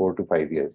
4 to 5 years।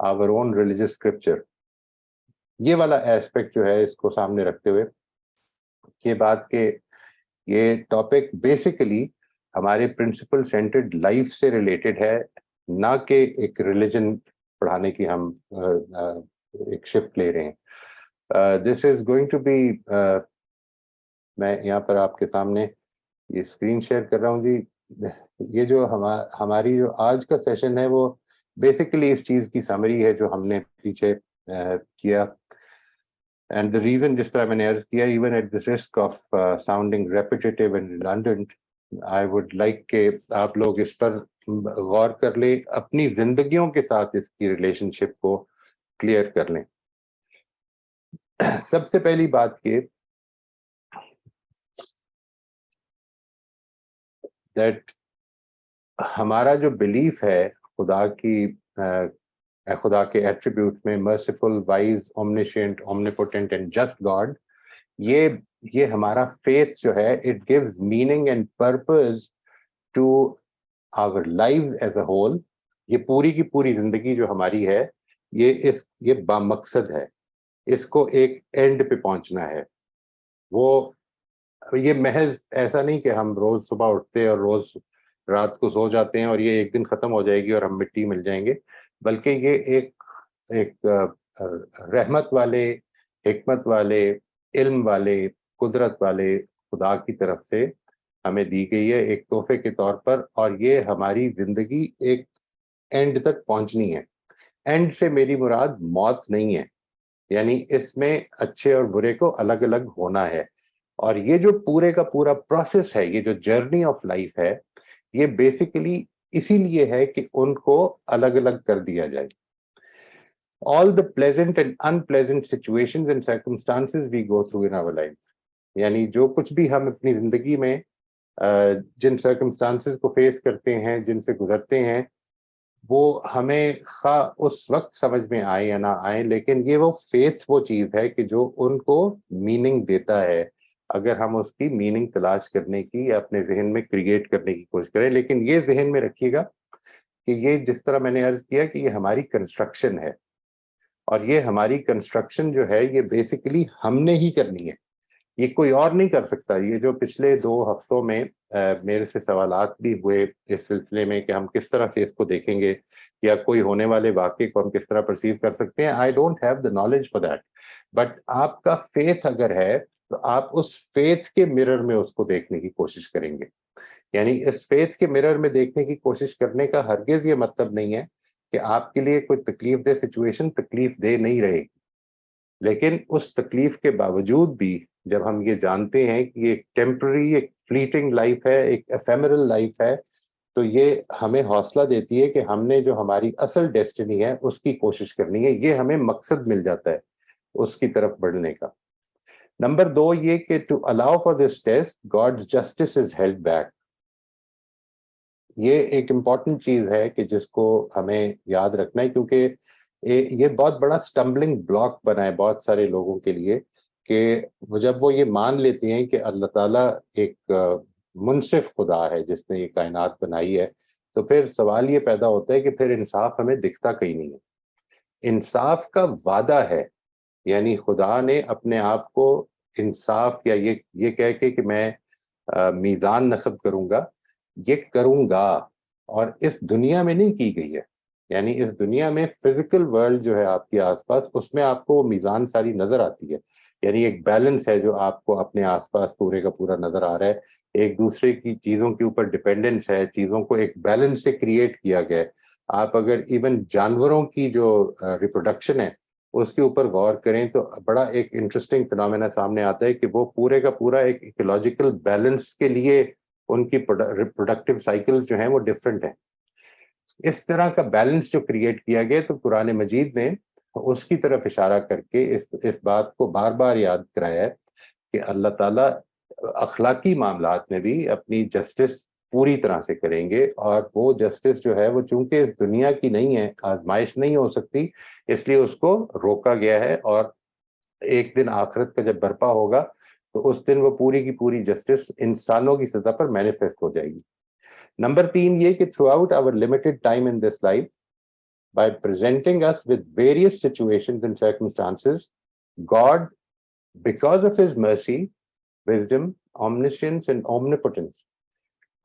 our own religious scripture. یہ والا aspect جو ہے اس کو سامنے رکھتے ہوئے یہ بات کہ یہ ٹاپک بیسیکلی ہمارے پرنسپل سینٹرڈ لائف سے ریلیٹڈ ہے، نہ کہ ایک ریلیجن پڑھانے کی ہم ایک شفٹ لے رہے ہیں. دس از گوئنگ ٹو بی، میں یہاں پر آپ کے سامنے یہ اسکرین شیئر کر رہا ہوں جی. یہ جو ہماری جو آج کا سیشن ہے وہ بیسیکلی اس چیز کی سمری ہے جو ہم نے پیچھے کیا. اینڈ دا ریزن، جس طرح میں نے عرض کیا، even at the risk of sounding repetitive and redundant, I would like کہ آپ لوگ اس پر غور کر لیں، اپنی زندگیوں کے ساتھ اس کی ریلیشن شپ کو کلیئر کر لیں. سب سے پہلی بات یہ دیٹ ہمارا جو بلیف ہے خدا کے ایٹریبیوٹ میں، merciful, wise, omniscient, omnipotent and just God, یہ ہمارا فیتھ جو ہے it gives meaning and purpose to our lives as a whole. یہ پوری کی پوری زندگی جو ہماری ہے یہ بامقصد ہے، اس کو ایک اینڈ پہ پہنچنا ہے. یہ محض ایسا نہیں کہ ہم روز صبح اٹھتے اور روز رات کو سو جاتے ہیں اور یہ ایک دن ختم ہو جائے گی اور ہم مٹی مل جائیں گے، بلکہ یہ ایک رحمت والے، حکمت والے، علم والے، قدرت والے خدا کی طرف سے ہمیں دی گئی ہے ایک تحفے کے طور پر. اور یہ ہماری زندگی ایک اینڈ تک پہنچنی ہے. اینڈ سے میری مراد موت نہیں ہے، یعنی اس میں اچھے اور برے کو الگ الگ ہونا ہے. اور یہ جو پورے کا پورا پروسیس ہے، یہ جو جرنی آف لائف ہے، یہ بیسیکلی اسی لیے ہے کہ ان کو الگ الگ کر دیا جائے. All the pleasant and unpleasant situations and circumstances we go through in our lives، یعنی جو کچھ بھی ہم اپنی زندگی میں جن سرکمسٹانسز کو فیس کرتے ہیں، جن سے گزرتے ہیں، وہ ہمیں خواہ اس وقت سمجھ میں آئے یا نہ آئے، لیکن یہ وہ فیتھ وہ چیز ہے کہ جو ان کو میننگ دیتا ہے، اگر ہم اس کی میننگ تلاش کرنے کی یا اپنے ذہن میں کریٹ کرنے کی کوشش کریں. لیکن یہ ذہن میں رکھیے گا کہ یہ جس طرح میں نے عرض کیا کہ یہ ہماری کنسٹرکشن ہے، اور یہ ہماری کنسٹرکشن جو ہے یہ بیسیکلی ہم نے ہی کرنی ہے، یہ کوئی اور نہیں کر سکتا. یہ جو پچھلے 2 ہفتوں میں میرے سے سوالات بھی ہوئے اس سلسلے میں کہ ہم کس طرح سے اس کو دیکھیں گے یا کوئی ہونے والے واقعے کو ہم کس طرح پرسیو کر سکتے ہیں، I don't have the knowledge for that. But آپ کا فیتھ اگر ہے تو آپ اس فیتھ کے مرر میں اس کو دیکھنے کی کوشش کریں گے. یعنی اس فیتھ کے مرر میں دیکھنے کی کوشش کرنے کا ہرگز یہ مطلب نہیں ہے کہ آپ کے لیے کوئی تکلیف دہ سچویشن تکلیف دہ نہیں رہے گی، لیکن اس تکلیف کے باوجود بھی جب ہم یہ جانتے ہیں کہ یہ ایک ٹیمپرری، ایک فلیٹنگ لائف ہے، ایک ایفیمرل لائف ہے، تو یہ ہمیں حوصلہ دیتی ہے کہ ہم نے جو ہماری اصل ڈیسٹنی ہے اس کی کوشش کرنی ہے. یہ ہمیں مقصد مل جاتا ہے اس کی طرف بڑھنے کا. نمبر 2 یہ کہ to allow for this test god justice is held back. یہ ایک امپورٹنٹ چیز ہے کہ جس کو ہمیں یاد رکھنا ہے، کیونکہ یہ بہت بڑا سٹمبلنگ بلاک بنا ہے بہت سارے لوگوں کے لیے کہ جب وہ یہ مان لیتے ہیں کہ اللہ تعالیٰ ایک منصف خدا ہے جس نے یہ کائنات بنائی ہے، تو پھر سوال یہ پیدا ہوتا ہے کہ پھر انصاف ہمیں دکھتا کہیں نہیں ہے. انصاف کا وعدہ ہے، یعنی خدا نے اپنے آپ کو انصاف یا یہ کہہ کے کہ میں میزان نصب کروں گا، یہ کروں گا، اور اس دنیا میں نہیں کی گئی ہے. یعنی اس دنیا میں فزیکل ورلڈ جو ہے آپ کے آس پاس، اس میں آپ کو وہ میزان ساری نظر آتی ہے. یعنی ایک بیلنس ہے جو آپ کو اپنے آس پاس پورے کا پورا نظر آ رہا ہے. ایک دوسرے کی چیزوں کے اوپر ڈپینڈنس ہے، چیزوں کو ایک بیلنس سے کریٹ کیا گیا ہے. آپ اگر ایون جانوروں کی جو ریپروڈکشن ہے اس کے اوپر غور کریں تو بڑا ایک انٹرسٹنگ فنومینا سامنے آتا ہے کہ وہ پورے کا پورا ایک ایکولوجیکل بیلنس کے لیے ان کی ریپروڈکٹیو سائیکلز جو ہیں وہ ڈفرینٹ ہیں. اس طرح کا بیلنس جو کریٹ کیا گیا، تو قرآن مجید نے اس کی طرف اشارہ کر کے اس بات کو بار بار یاد کرایا ہے کہ اللہ تعالیٰ اخلاقی معاملات میں بھی اپنی جسٹس پوری طرح سے کریں گے. اور وہ جسٹس جو ہے وہ چونکہ اس دنیا کی نہیں ہے، آزمائش نہیں ہو سکتی، اس لیے اس کو روکا گیا ہے. اور ایک دن آخرت کا جب برپا ہوگا تو اس دن وہ پوری کی پوری جسٹس انسانوں کی سطح پر مینیفیسٹ ہو جائے گی. نمبر 3 یہ کہ throughout our limited time in this life by presenting us with various situations and circumstances, God, because of his mercy, wisdom, omniscience, and omnipotence,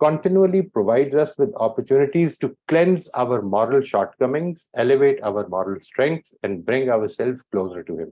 continually provides us with opportunities to cleanse our moral shortcomings, elevate our moral strengths, and bring ourselves closer to him.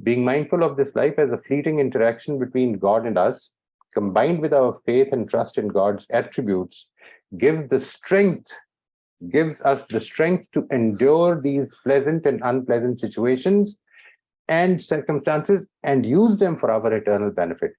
Being mindful of this life as a fleeting interaction between God and us, combined with our faith and trust in God's attributes, gives us the strength to endure these pleasant and unpleasant situations and circumstances and use them for our eternal benefit.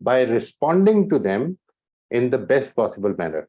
by responding to them in the best possible manner.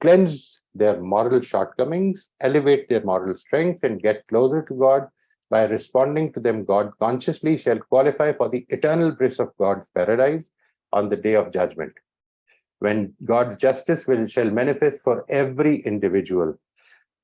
cleanse their moral shortcomings, elevate their moral strengths, and get closer to God by responding to them God consciously shall qualify for the eternal bliss of God's paradise on the day of judgment, when God's justice shall manifest for every individual.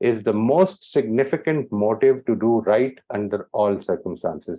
is the most significant motive to do right under all circumstances.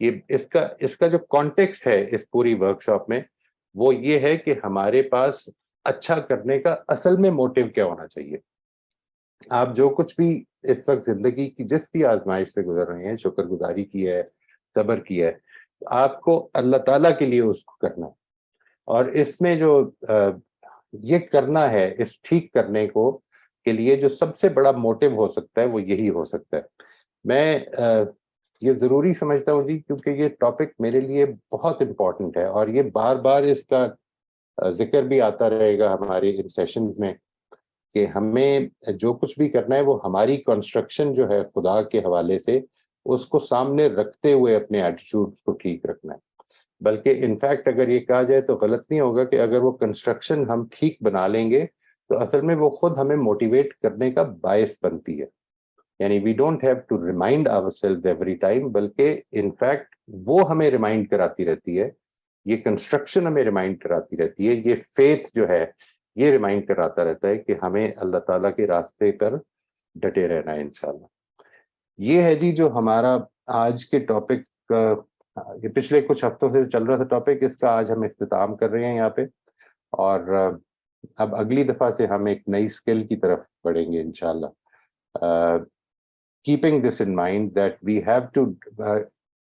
یہ اس کا جو context ہے اس پوری workshop میں وہ یہ ہے کہ ہمارے پاس اچھا کرنے کا اصل میں موٹیو کیا ہونا چاہیے. آپ جو کچھ بھی اس وقت زندگی کی جس بھی آزمائش سے گزر رہے ہیں، شکر گزاری کی ہے، صبر کی ہے، آپ کو اللہ تعالیٰ کے لیے اس کو کرنا ہے. اور اس میں جو یہ کرنا ہے، اس ٹھیک کرنے کو کے لیے جو سب سے بڑا موٹیو ہو سکتا ہے وہ یہی ہو سکتا ہے. میں یہ ضروری سمجھتا ہوں جی، کیونکہ یہ ٹاپک میرے لیے بہت امپورٹنٹ ہے اور یہ بار بار اس کا ذکر بھی آتا رہے گا ہمارے ان سیشنز میں کہ ہمیں جو کچھ بھی کرنا ہے وہ ہماری کنسٹرکشن جو ہے خدا کے حوالے سے اس کو سامنے رکھتے ہوئے اپنے ایٹیٹیوڈ کو ٹھیک رکھنا ہے. بلکہ انفیکٹ اگر یہ کہا جائے تو غلط نہیں ہوگا کہ اگر وہ کنسٹرکشن ہم ٹھیک بنا لیں گے تو اصل میں وہ خود ہمیں موٹیویٹ کرنے کا باعث بنتی ہے. یعنی we don't have to remind our self every time, بلکہ انفیکٹ وہ ہمیں ریمائنڈ کراتی رہتی ہے، یہ کنسٹرکشن ہمیں ریمائنڈ کراتی رہتی ہے، یہ فیتھ جو ہے یہ ریمائنڈ کراتا رہتا ہے کہ ہمیں اللہ تعالیٰ کے راستے پر ڈٹے رہنا ہے انشاءاللہ. یہ ہے جی جو ہمارا آج کے ٹاپک کا، یہ پچھلے کچھ ہفتوں سے چل رہا تھا ٹاپک، اس کا آج ہم اختتام کر رہے ہیں یہاں پہ. اور اب اگلی دفعہ سے ہم ایک نئی اسکل کی طرف بڑھیں گے انشاءاللہ. keeping this in mind that we have to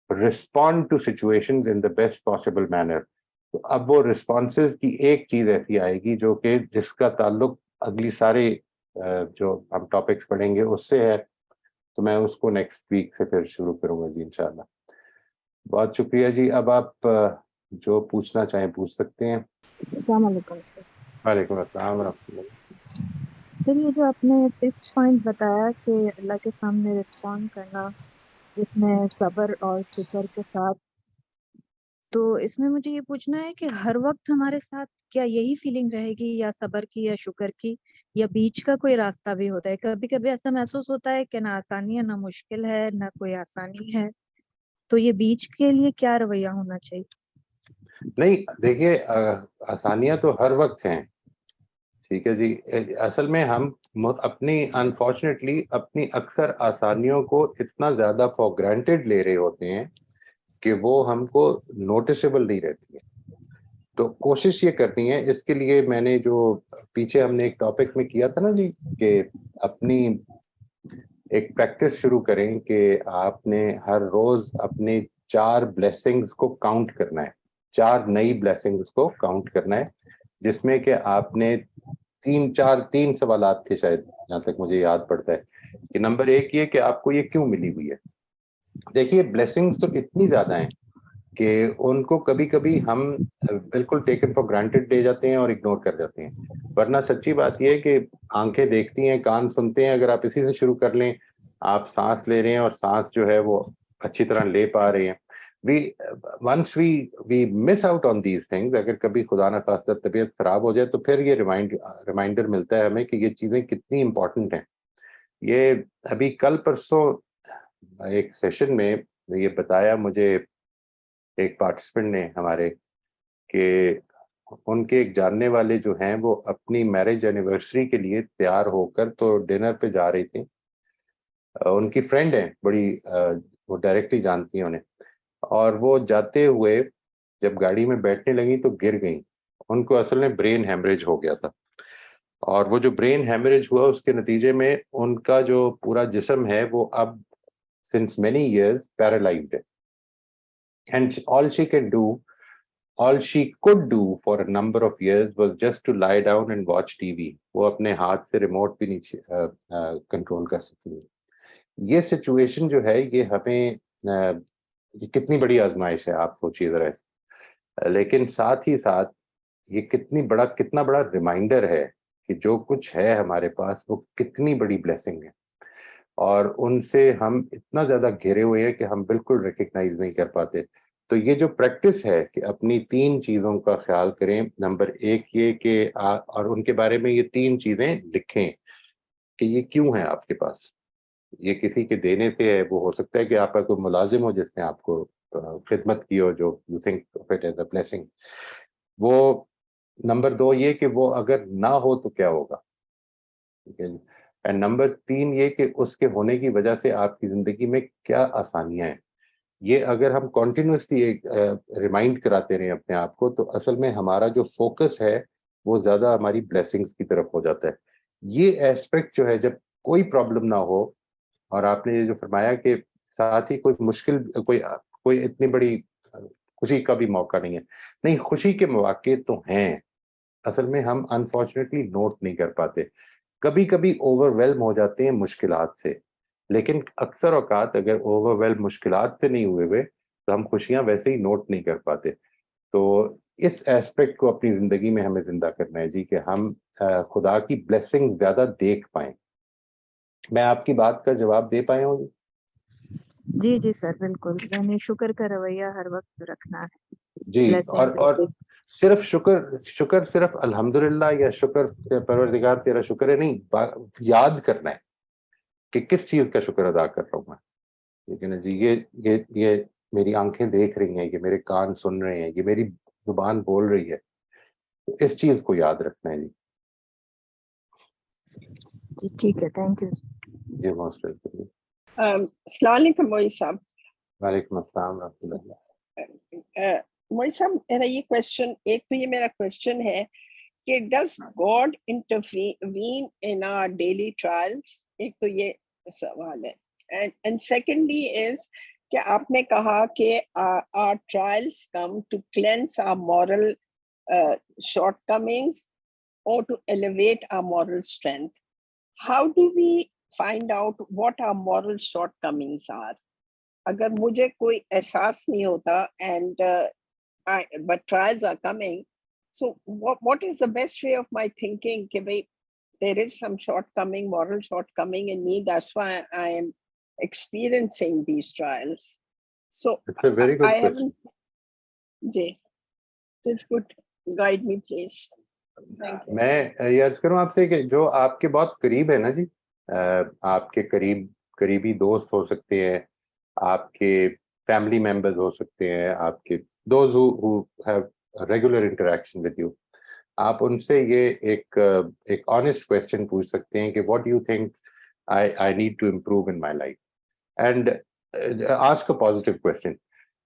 respond to situations in the best possible manner. تو اب وہ رسپانسز کی ایک چیز ایسی آئے گی جو کہ جس کا تعلق اگلی سارے جو ہم ٹاپکس پڑھیں گے اس سے ہے، تو میں اس کو نیکسٹ ویک سے پھر شروع کروں گا جی انشاءاللہ. بہت شکریہ جی. اب آپ جو پوچھنا چاہیں پوچھ سکتے ہیں. السلام علیکم سر. وعلیکم السلام ورحمۃ اللہ. سر یہ جو آپ نے 5th پوائنٹ بتایا کہ اللہ کے سامنے رسپونڈ کرنا جس میں صبر اور شکر کے ساتھ، تو اس میں مجھے یہ پوچھنا ہے کہ ہر وقت ہمارے ساتھ کیا یہی فیلنگ رہے گی، یا صبر کی یا شکر کی، یا بیچ کا کوئی راستہ بھی ہوتا ہے؟ کبھی کبھی ایسا محسوس ہوتا ہے کہ نہ آسانی ہے نہ مشکل ہے نہ کوئی آسانی ہے، تو یہ بیچ کے لیے کیا رویہ ہونا چاہیے؟ نہیں دیکھیے، آسانیاں تو ہر وقت ہیں، ٹھیک ہے جی. اصل میں ہم اپنی انفارچونیٹلی اپنی اکثر آسانیوں کو اتنا زیادہ فار گرانٹیڈ لے رہے ہوتے ہیں کہ وہ ہم کو نوٹسیبل نہیں رہتی ہے. تو کوشش یہ کرنی ہے، اس کے لیے میں نے جو پیچھے ہم نے ایک ٹاپک میں کیا تھا نا جی، کہ اپنی ایک پریکٹس شروع کریں کہ آپ نے ہر روز اپنے 4 بلیسنگز کو کاؤنٹ کرنا ہے، 4 نئی بلیسنگز کو کاؤنٹ کرنا ہے، جس میں کہ آپ نے 3 سوالات تھے شاید جہاں تک مجھے یاد پڑتا ہے. کہ نمبر 1 یہ کہ آپ کو یہ کیوں ملی ہوئی ہے. دیکھیے بلیسنگز تو اتنی زیادہ ہیں کہ ان کو کبھی کبھی ہم بالکل ٹیکن فار گرانٹیڈ لے جاتے ہیں اور اگنور کر جاتے ہیں. ورنہ سچی بات یہ ہے کہ آنکھیں دیکھتی ہیں، کان سنتے ہیں. اگر آپ اسی سے شروع کر لیں، آپ سانس لے رہے ہیں اور سانس جو ہے وہ اچھی طرح لے پا رہے ہیں. once we miss out on these things، اگر کبھی خدا نہ خواستہ طبیعت خراب ہو جائے تو پھر یہ ریمائنڈر ملتا ہے ہمیں کہ یہ چیزیں کتنی امپورٹنٹ ہیں. یہ ابھی کل پرسوں ایک سیشن میں یہ بتایا مجھے ایک پارٹیسپینٹ نے ہمارے، کہ ان کے ایک جاننے والے جو ہیں وہ اپنی میرج اینیورسری کے لیے تیار ہو کر تو ڈنر پہ جا رہی تھیں. ان کی فرینڈ ہیں بڑی، وہ ڈائریکٹلی جانتی ہیں انہیں، اور وہ جاتے ہوئے جب گاڑی میں بیٹھنے لگی تو گر گئیں. ان کو اصل میں برین ہیمریج ہو گیا تھا، اور وہ جو برین ہیمریج ہوا اس کے نتیجے میں ان کا جو پورا جسم ہے وہ اب since many years paralyzed ہے. And all she could do for a number of years was just to lie down and watch TV. وہ اپنے ہاتھ سے ریموٹ بھی نہیں کنٹرول کر سکتی. یہ سچویشن جو ہے یہ ہمیں یہ کتنی بڑی آزمائش ہے آپ سوچیے ذرا. لیکن ساتھ ہی ساتھ یہ کتنا بڑا ریمائنڈر ہے کہ جو کچھ ہے ہمارے پاس وہ کتنی بڑی بلیسنگ ہے، اور ان سے ہم اتنا زیادہ گھرے ہوئے ہیں کہ ہم بالکل ریکگنائز نہیں کر پاتے. تو یہ جو پریکٹس ہے کہ اپنی 3 چیزوں کا خیال کریں. نمبر 1 یہ کہ اور ان کے بارے میں یہ 3 چیزیں لکھیں کہ یہ کیوں ہے آپ کے پاس. یہ کسی کے دینے سے ہے، وہ ہو سکتا ہے کہ آپ کا کوئی ملازم ہو جس نے آپ کو خدمت کی ہو، جو you think of it as a blessing. وہ نمبر 2 یہ کہ وہ اگر نہ ہو تو کیا ہوگا، ٹھیک ہے جی. اینڈ نمبر 3 یہ کہ اس کے ہونے کی وجہ سے آپ کی زندگی میں کیا آسانیاں ہیں. یہ اگر ہم کنٹینیوسلی ایک ریمائنڈ کراتے رہیں اپنے آپ کو تو اصل میں ہمارا جو فوکس ہے وہ زیادہ ہماری بلیسنگز کی طرف ہو جاتا ہے. یہ ایسپیکٹ جو ہے جب کوئی پرابلم نہ ہو, اور آپ نے یہ جو فرمایا کہ ساتھ ہی کوئی مشکل کوئی اتنی بڑی خوشی کا بھی موقع نہیں ہے, نہیں خوشی کے مواقع تو ہیں, اصل میں ہم انفارچونیٹلی نوٹ نہیں کر پاتے, کبھی کبھی اوور ویلم ہو جاتے ہیں مشکلات سے, لیکن اکثر اوقات اگر اوور ویلم مشکلات سے نہیں ہوئے تو ہم خوشیاں ویسے ہی نوٹ نہیں کر پاتے. تو اس ایسپیکٹ کو اپنی زندگی میں ہمیں زندہ کرنا ہے جی, کہ ہم خدا کی بلیسنگ زیادہ دیکھ پائیں. میں آپ کی بات کا جواب دے پایا ہوں جی جی سر بالکل, یعنی شکر کا رویہ ہر وقت رکھنا ہے. جی. Blessing اور صرف شکر صرف الحمدللہ یا شکر پروردگار تیرا شکر ہے نہیں, یاد کرنا ہے کہ کس چیز کا شکر ادا کر رہا ہوں میں. لیکن جی یہ میری آنکھیں دیکھ رہی ہیں, یہ میرے کان سن رہے ہیں, یہ میری زبان بول رہی ہے, تو اس چیز کو یاد رکھنا ہے جی. جی ٹھیک ہے, تھینک یو. جی موسٹ ویلکم. السلام علیکم موئی صاحب. وعلیکم السلام ورحمۃ اللہ. موئی صاحب میرا یہ کوشچن, ایک تو یہ میرا کوشچن ہے کہ does God intervene in our daily trials, ایک تو یہ سوال ہے. اینڈ سیکنڈلی از کہ آپ نے کہا کہ our trials come to cleanse our moral shortcomings or to elevate our moral strength. How do we find out what our moral shortcomings are? اگر مجھے کوئی احساس نہیں ہوتا and but trials are coming, so what is the best way of my thinking کہ بھئی there is some shortcoming, moral shortcoming in me, that's why I am experiencing these trials. So It's a very good I question. haven't G, so if you could guide me please. Thank you. میں یہ عرض کروں آپ سے کہ جو آپ کے بہت قریب ہے نا جی, آپ کے قریبی دوست ہو سکتے ہیں, آپ کے فیملی ممبرز ہو سکتے ہیں, آپ کے those who have regular interaction with you, آپ ان سے یہ ایک آنیسٹ کویسچن پوچھ سکتے ہیں کہ what do you think I need to improve in my life, and ask a positive question,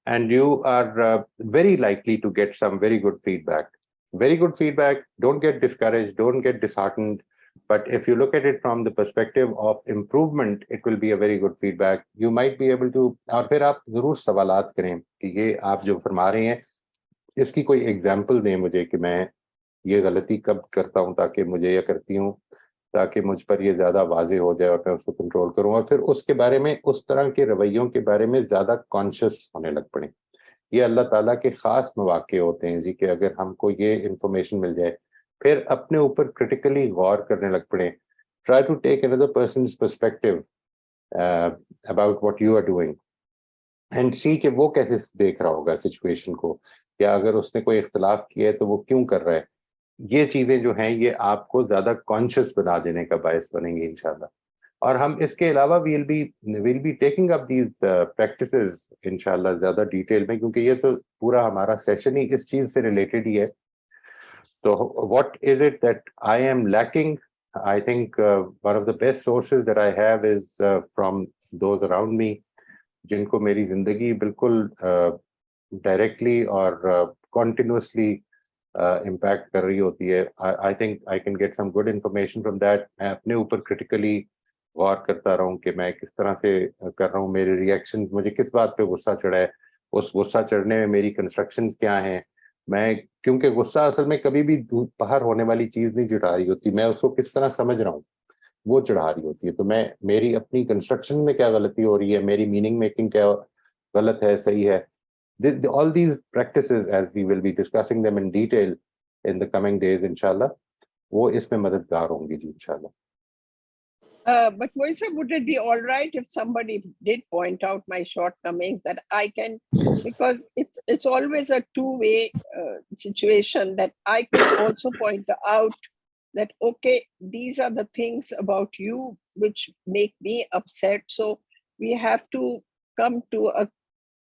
and you are very likely to get some very good feedback. Don't get discouraged, don't get disheartened, but if you look at it from the perspective of improvement, it will be a very good feedback. You might be able to, اور پھر آپ ضرور سوالات کریں کہ یہ آپ جو فرما رہے ہیں اس کی کوئی ایگزامپل دیں مجھے کہ میں یہ غلطی کب کرتا ہوں تاکہ مجھے یہ کرتی ہوں تاکہ مجھ پر یہ زیادہ واضح ہو جائے اور میں اس کو کنٹرول کروں, اور پھر اس کے بارے میں, اس طرح کے رویوں کے بارے میں زیادہ کانشیس ہونے لگ پڑیں. یہ اللہ تعالیٰ کے خاص مواقع ہوتے ہیں جی کہ اگر ہم کو یہ انفارمیشن مل جائے, پھر اپنے اوپر کرٹیکلی غور کرنے لگ پڑیں. Try to take another person's perspective about what you are doing and see کہ وہ کیسے دیکھ رہا ہوگا سچویشن کو, یا اگر اس نے کوئی اختلاف کیا ہے تو وہ کیوں کر رہا ہے. یہ چیزیں جو ہیں یہ آپ کو زیادہ کانشیس بنا دینے کا باعث بنیں گے انشاءاللہ. اور ہم اس کے علاوہ we'll be taking up these practices انشاءاللہ زیادہ ڈیٹیل میں, کیونکہ یہ تو پورا ہمارا سیشن ہی اس چیز سے ریلیٹڈ ہی ہے. تو what is it that I am lacking? I think one of the best sources that I have is from those around me, جن کو میری زندگی بالکل ڈائریکٹلی اور کنٹینیوسلی امپیکٹ کر رہی ہوتی ہے. I think I can get some good information from that. میں اپنے اوپر کرٹیکلی غور کرتا رہا ہوں کہ میں کس طرح سے کر رہا ہوں, میرے ریئیکشن, مجھے کس بات پہ غصہ چڑھا ہے, اس غصہ چڑھنے میں میری کنسٹرکشنز کیا ہیں. میں کیونکہ غصہ اصل میں کبھی بھی باہر ہونے والی چیز نہیں چڑھا رہی ہوتی, میں اس کو کس طرح سمجھ رہا ہوں وہ چڑھا رہی ہوتی ہے. تو میں میری اپنی کنسٹرکشن میں کیا غلطی ہو رہی ہے, میری میننگ میکنگ کیا غلط ہے, صحیح ہے. All these practices, as we will be discussing them in detail in the coming days inshallah, وہ اس میں مددگار ہوں گی جی انشاءاللہ. But Moisa, would it be all right if somebody did point out my shortcomings that I can, because it's always a two-way situation, that I could also point out that, okay, these are the things about you which make me upset. So we have to come to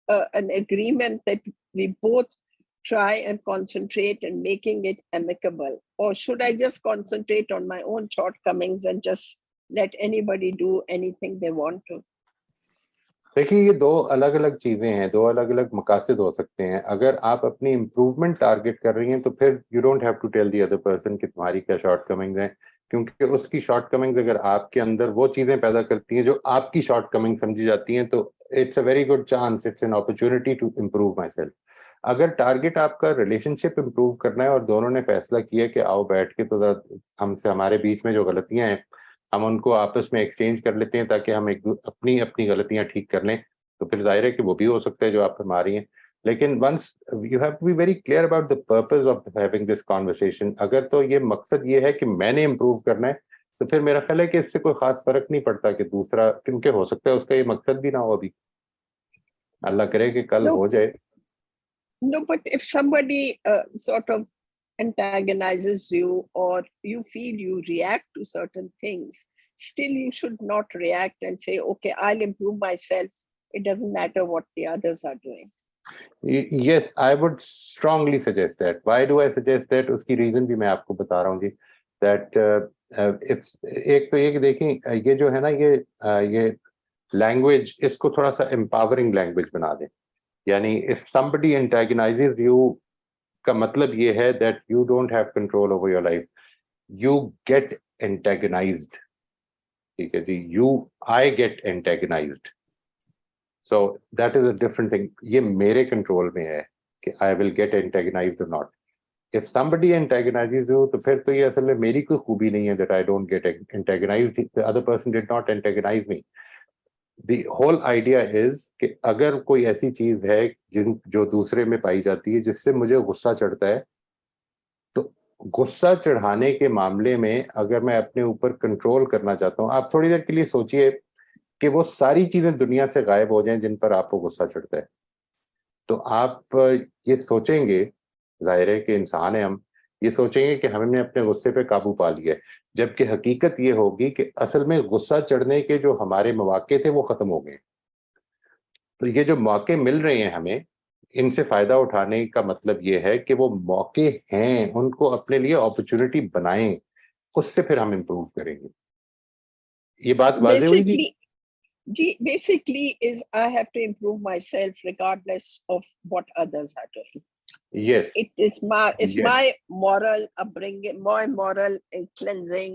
an agreement that we both try and concentrate in making it amicable. Or should I just concentrate on my own shortcomings and just let anybody do anything they want to? دیکھیے یہ دو الگ الگ چیزیں ہیں, دو الگ الگ مقاصد ہو سکتے ہیں. اگر آپ اپنی امپروومنٹ ٹارگیٹ کر رہی ہیں تو پھر you don't have to tell the other person کہ تمہاری کیا شارٹ کمنگز ہیں, کیونکہ اس کی شارٹ کمنگز اگر آپ کے اندر وہ چیزیں پیدا کرتی ہیں جو آپ کی شارٹ کمنگ سمجھی جاتی ہیں, تو it's a very good chance, it's an opportunity to improve my self. اگر ٹارگیٹ آپ کا ریلیشن شپ امپروو کرنا ہے اور دونوں نے فیصلہ کیا کہ آؤ بیٹھ کے تو ہم سے ہمارے بیچ میں جو غلطیاں ہیں ہم ان کو آپس میں ایکسچینج کر لیتے ہیں تاکہ ہم اپنی غلطیاں ٹھیک کر لیں, تو پھر ظاہر ہے کہ وہ بھی ہو سکتا ہے جو آپ فرما رہی ہیں. لیکن once you have to be very clear about the purpose of having this conversation. اگر تو یہ مقصد یہ ہے کہ میں نے امپروو کرنا ہے تو پھر میرا خیال ہے کہ اس سے کوئی خاص فرق نہیں پڑتا کہ دوسرا, کیونکہ ہو سکتا ہے اس کا یہ مقصد بھی نہ ہو ابھی, اللہ کرے کہ کل ہو جائے. No, but if somebody sort of antagonizes you or you feel you react to certain things, still you should not react and say, okay, I'll improve myself. It doesn't matter what the others are doing. Yes, I would strongly suggest that. Why do I suggest that? اس کی reason بھی میں آپ کو بتا رہا ہوں جی. That ایک تو یہ کہ دیکھیں یہ جو ہے نا یہ لینگویج, اس کو تھوڑا سا امپاورنگ لینگویج بنا دیں. یعنی if somebody antagonizes you کا مطلب یہ ہے that you don't have control over your life. You get antagonized. ٹھیک ہے جی, I get antagonized. So that is a different thing. یہ میرے کنٹرول میں ہے کہ I will get antagonized or not. If somebody antagonizes you تو پھر تو یہ اصل میں میری کوئی خوبی نہیں ہے that I don't get antagonized. The other person did not antagonize me. The whole idea is کہ اگر کوئی ایسی چیز ہے جو دوسرے میں پائی جاتی ہے جس سے مجھے غصہ چڑھتا ہے, تو غصہ چڑھانے کے معاملے میں اگر میں اپنے اوپر کنٹرول کرنا چاہتا ہوں, آپ تھوڑی دیر کے لیے سوچئے کہ وہ ساری چیزیں دنیا سے غائب ہو جائیں جن پر آپ کو غصہ چڑھتا ہے, تو آپ یہ سوچیں گے, ظاہر ہے کہ انسان ہے ہم, یہ سوچیں گے کہ ہم نے اپنے غصے پہ قابو پا لیا ہے, جبکہ حقیقت یہ ہوگی کہ اصل میں غصہ چڑھنے کے جو ہمارے مواقع تھے وہ ختم ہو گئے. تو یہ جو موقع مل رہے ہیں ہمیں, ان سے فائدہ اٹھانے کا مطلب یہ ہے کہ وہ موقع ہیں, ان کو اپنے لیے اپرچونٹی بنائیں, اس سے پھر ہم امپروو کریں گے. یہ بات واضح ہوئی جی؟ Basically is I have to improve myself regardless of what others are doing. Yes. It's my moral upbringing, my moral cleansing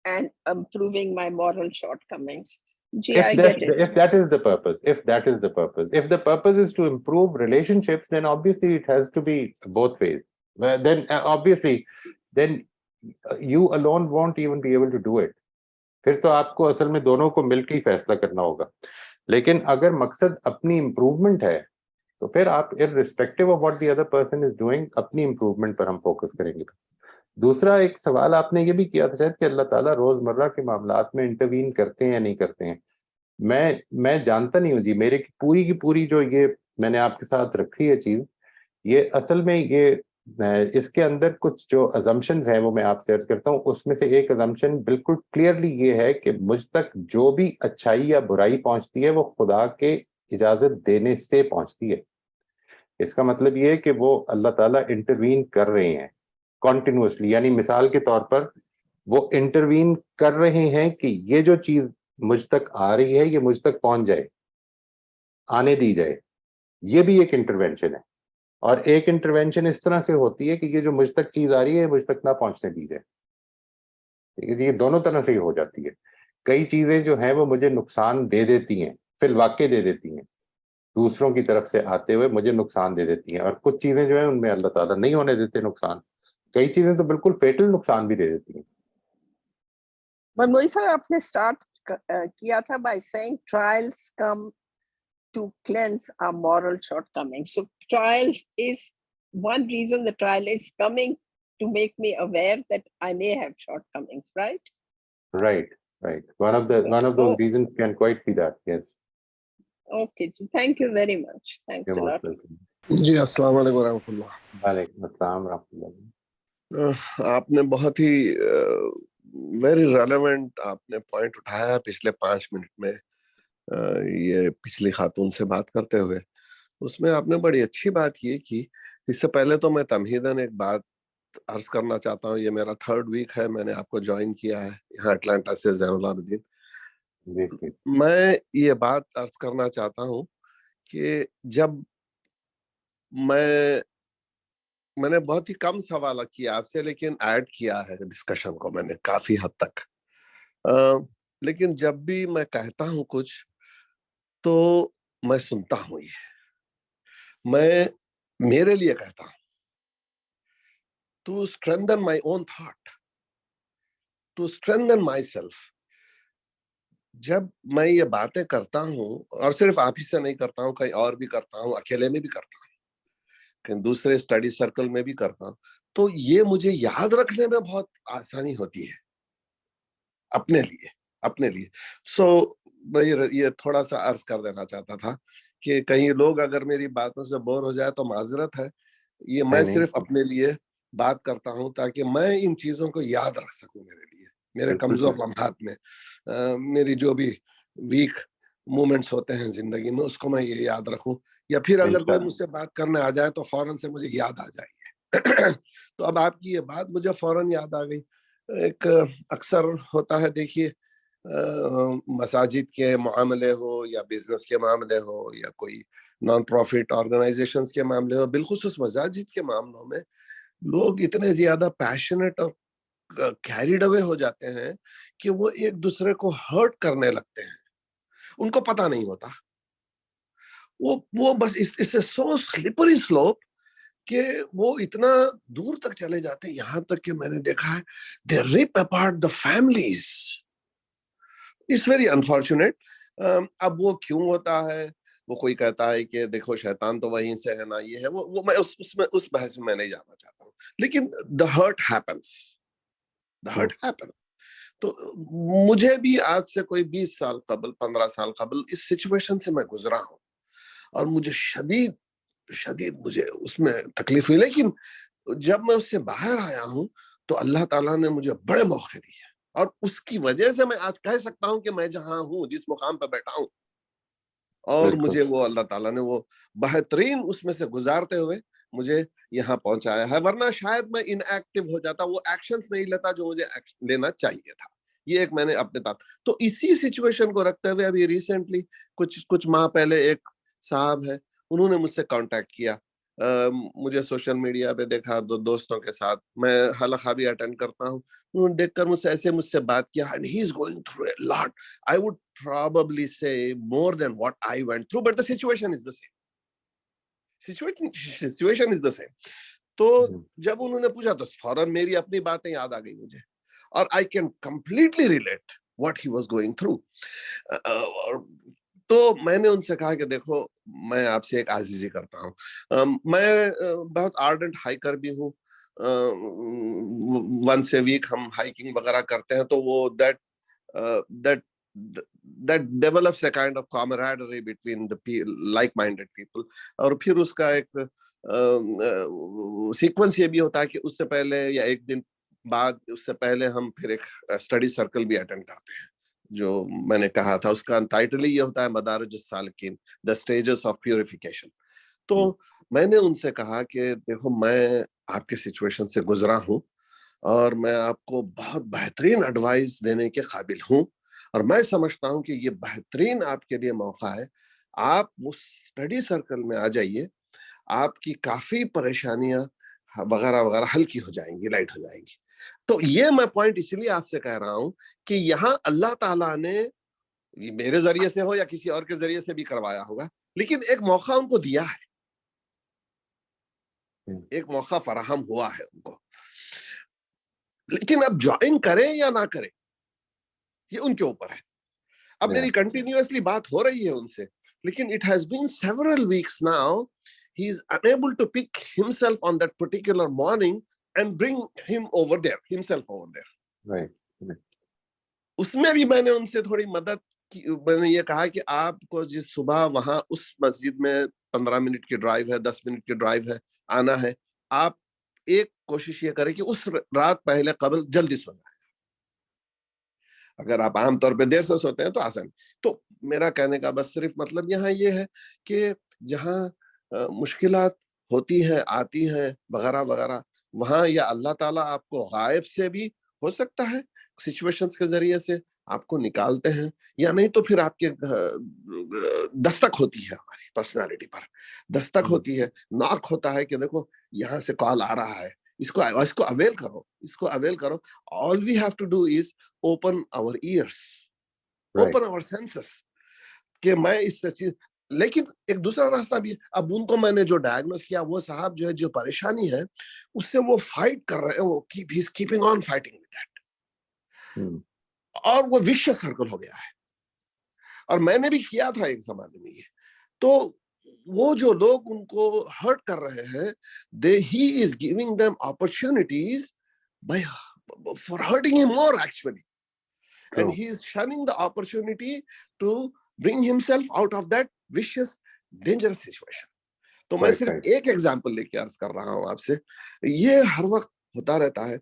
and improving my moral shortcomings. I get it. If that is the purpose, if the purpose is to improve relationships, then obviously it has to be both ways. Then obviously, then you alone won't even be able to do it. پھر تو آپ کو اصل میں دونوں کو مل کے ہی فیصلہ کرنا ہوگا. لیکن اگر مقصد اپنی امپروومنٹ ہے تو پھر آپ irrespective of what the other person is doing اپنی امپروومنٹ پر ہم فوکس کریں گے. دوسرا ایک سوال آپ نے یہ بھی کیا تھا شاید کہ اللہ تعالیٰ روزمرہ کے معاملات میں انٹروین کرتے ہیں یا نہیں کرتے ہیں. میں جانتا نہیں ہوں جی, میرے پوری کی پوری جو یہ میں نے آپ کے ساتھ رکھی ہے چیز, یہ اصل میں یہ اس کے اندر کچھ جو ازمپشنز ہیں وہ میں آپ سے عرض کرتا ہوں. اس میں سے ایک ازمپشن بالکل کلیئرلی یہ ہے کہ مجھ تک جو بھی اچھائی یا برائی پہنچتی ہے وہ خدا کے اجازت دینے سے پہنچتی ہے. اس کا مطلب یہ ہے کہ وہ اللہ تعالیٰ انٹروین کر رہے ہیں کنٹینیوسلی. یعنی مثال کے طور پر وہ انٹروین کر رہے ہیں کہ یہ جو چیز مجھ تک آ رہی ہے یہ مجھ تک پہنچ جائے, آنے دی جائے. یہ بھی ایک انٹروینشن ہے. اور ایک انٹروینشن اس طرح سے ہوتی ہے کہ یہ جو مجھ تک چیز آ رہی ہے مجھ تک نہ پہنچنے دی جائے. ٹھیک ہے جی, یہ دونوں طرح سے ہو جاتی ہے. کئی چیزیں جو ہیں وہ مجھے نقصان دے دیتی ہیں, فی الواقع دے دیتی ہیں, دوسروں کی طرف سے آتے ہوئے مجھے نقصان دے دیتی ہیں. اور کچھ چیزیں جو ہیں ان میں اللہ تعالیٰ نہیں ہونے دیتے نقصان. کئی چیزیں تو بالکل فیٹل نقصان بھی دے دیتی ہیں. منموئی صاحب, آپ نے اسٹارٹ کیا تھا by saying trials come to cleanse our moral shortcomings. So trials is one reason, the trial is coming to make me aware that I may have shortcomings, right? Right. One of those reasons can quite be that, yes. Okay, thank you very much. Thanks a lot. جی السلام علیکم ورحمۃ اللہ. وعلیکم السلام ورحمۃ اللہ. آپ نے بہت he very relevant آپ نے پوائنٹ اٹھایا پچھلے 5 منٹ میں, یہ پچھلی خاتون سے بات کرتے ہوئے. اس میں آپ نے بڑی اچھی بات یہ کی. اس سے پہلے تو میں تمہیداً ایک بات عرض کرنا چاہتا ہوں. یہ میرا 3rd ویک ہے, میں نے آپ کو جوائن کیا ہے یہاں اٹلانٹا سے, زین العابدین. جی جی میں یہ بات عرض کرنا چاہتا ہوں کہ جب میں نے بہت ہی کم سوال کیا آپ سے، لیکن ایڈ کیا ہے ڈسکشن کو میں نے کافی حد تک، لیکن جب بھی میں کہتا ہوں کچھ تو میں سنتا ہوں، یہ میں میرے لیے کہتا ہوں to strengthen my own thought, to strengthen myself. جب میں یہ باتیں کرتا ہوں، اور صرف آپ ہی سے نہیں کرتا ہوں، کہیں اور بھی کرتا ہوں، اکیلے میں بھی کرتا ہوں، کہیں دوسرے اسٹڈی سرکل میں بھی کرتا ہوں، تو یہ مجھے یاد رکھنے میں بہت آسانی ہوتی ہے اپنے لیے سو میں یہ تھوڑا سا عرض کر دینا چاہتا تھا کہ کہیں لوگ اگر میری باتوں سے بور ہو جائے تو معذرت ہے، یہ میں نہیں صرف اپنے لیے بات کرتا ہوں تاکہ میں ان چیزوں کو یاد رکھ سکوں، میرے بالکل کمزور لمحات میں، میری جو بھی ویک مومنٹس ہوتے ہیں زندگی میں، اس کو میں یہ یاد رکھوں، یا پھر اگر کوئی مجھ سے بات کرنے آ جائے تو فوراً سے مجھے یاد آ جائے تو اب آپ کی یہ بات مجھے فوراً یاد آ گئی۔ ایک اکثر ہوتا ہے، دیکھیے مساجد کے معاملے ہو یا بزنس کے معاملے ہو یا کوئی نان پروفٹ آرگنائزیشنز کے معاملے ہو، بالخصوص مساجد کے معاملوں میں لوگ اتنے زیادہ پیشنیٹ اور کیریڈ اوے ہو جاتے ہیں کہ وہ ایک دوسرے کو ہرٹ کرنے لگتے ہیں، ان کو پتہ نہیں ہوتا، وہ بس اس سے سو سلپری سلوپ کہ وہ اتنا دور تک چلے جاتے ہیں، یہاں تک کہ میں نے دیکھا ہے they rip apart the families. It's very unfortunate. اب وہ کیوں ہوتا ہے؟ وہ کوئی کہتا ہے کہ دیکھو شیطان تو وہیں سے ہے نا، یہ ہے وہ میں اس بحث میں نہیں جانا چاہتا ہوں، لیکن the hurt happens. تو مجھے بھی آج سے کوئی 20 سال قبل 15 سال قبل اس سچویشن سے میں گزرا ہوں، اور مجھے شدید مجھے اس میں تکلیف ہوئی، لیکن جب میں اس سے باہر آیا ہوں تو اللہ تعالیٰ نے مجھے بڑے موقع دیے، اور اس کی وجہ سے میں آج کہہ سکتا ہوں کہ میں جہاں ہوں، جس مقام پہ بیٹھا ہوں، اور مجھے وہ اللہ تعالیٰ نے وہ بہترین اس میں سے گزارتے ہوئے مجھے یہاں پہنچایا ہے، ورنہ شاید میں ان ایکٹیو ہو جاتا، وہ ایکشنز نہیں لیتا جو مجھے لینا چاہیے تھا۔ یہ ایک میں نے اپنے طرف، تو اسی سچویشن کو رکھتے ہوئے ابھی ریسنٹلی کچھ ماہ پہلے ایک صاحب ہے، انہوں نے مجھ سے کانٹیکٹ کیا، مجھے سوشل میڈیا پہ دیکھا، دوستوں کے ساتھ میں حلقہ بھی اٹینڈ کرتا ہوں، انہوں نے دیکھ کر مجھ سے بات کیا، and he is going through a lot. I would probably say more than what I went through, but the situation is the same. Situation is the same. تو جب انہوں نے پوچھا تو فوراً میری اپنی باتیں یاد آ گئی مجھے، اور I can completely relate what he was going through. تو میں نے ان سے کہا کہ دیکھو میں آپ سے ایک عاجزی کرتا ہوں، میں بہت آرڈنٹ ہائیکر بھی ہوں، ونس اے ویک ہم ہائیکنگ وغیرہ کرتے ہیں، تو وہ that develops a kind of camaraderie between the like-minded people. اور پھر اس کا ایک سیکوینس یہ بھی ہوتا ہے کہ اس سے پہلے یا ایک دن بعد، اس سے پہلے ہم پھر ایک اسٹڈی سرکل بھی اٹینڈ کرتے ہیں، جو میں نے کہا تھا اس کا ٹائٹل ہی یہ ہوتا ہے مدارج السالکین، دا اسٹیجز آف پیوریفیکیشن۔ تو میں نے ان سے کہا کہ دیکھو میں آپ کے سچویشن سے گزرا ہوں، اور میں آپ کو بہت بہترین ایڈوائز دینے کے قابل ہوں، اور میں سمجھتا ہوں کہ یہ بہترین آپ کے لیے موقع ہے، آپ اس اسٹڈی سرکل میں آ جائیے، آپ کی کافی پریشانیاں وغیرہ وغیرہ ہلکی ہو جائیں گی، لائٹ ہو جائیں گی۔ تو یہ میں پوائنٹ اس لیے آپ سے کہہ رہا ہوں کہ یہاں اللہ تعالیٰ نے میرے ذریعے سے ہو یا کسی اور کے ذریعے سے بھی کروایا ہوگا، لیکن ایک موقع ان کو دیا ہے، ایک موقع فراہم ہوا ہے ان کو، لیکن اب جوائن کریں یا نہ کریں یہ ان کے اوپر ہے۔ اب میری کنٹینیوسلی بات ہو رہی ہے ان سے، لیکن it has been several weeks now he is unable to pick himself on that particular morning and bring himself over there. Right. اس میں بھی میں نے ان سے تھوڑی مدد کی، میں نے یہ کہا کہ آپ کو جس صبح وہاں اس مسجد میں 15 منٹ کی ڈرائیو ہے، 10 منٹ کی ڈرائیو ہے، آنا ہے، آپ ایک کوشش یہ کریں کہ اس رات پہلے قبل جلدی سو جائیں۔ اگر آپ عام طور پہ دیر سے سوتے ہیں تو آسان۔ تو میرا کہنے کا بس صرف مطلب یہاں یہ ہے کہ جہاں مشکلات ہوتی ہیں، آتی ہیں وغیرہ وغیرہ، وہاں یا اللہ تعالیٰ آپ کو غائب سے بھی ہو سکتا ہے سچویشنز کے ذریعے سے آپ کو نکالتے ہیں یا نہیں تو پھر آپ کے دستک ہوتی ہے ہماری پرسنالٹی پر, دستک ہوتی ہے, ناک ہوتا ہے کہ دیکھو یہاں سے کال آ رہا ہے, اس کو اویل کرو, اس کو اویل کرو. All we have to do is open our ears, open our senses, کہ میں اس سے چیز. لیکن ایک دوسرا راستہ بھی ہے. اب ان کو میں نے جو ڈائگنوز کیا, وہ صاحب جو ہے جو پریشانی ہے اس سے وہ فائٹ کر رہے ہیں, وہ keeping on fighting with that. اور وہ وشیس سرکل ہو گیا ہے. اور میں نے بھی کیا تھا ایک زمانے میں یہ. تو وہ جو لوگ ان کو ہرٹ کر رہے ہیں, he is giving them opportunities for hurting him more actually. And he is shunning the opportunity to bring himself out of that vicious, dangerous situation. تو میں صرف ایک ایگزامپل لے کے عرض کر رہا ہوں آپ سے. یہ ہر وقت ہوتا رہتا ہے.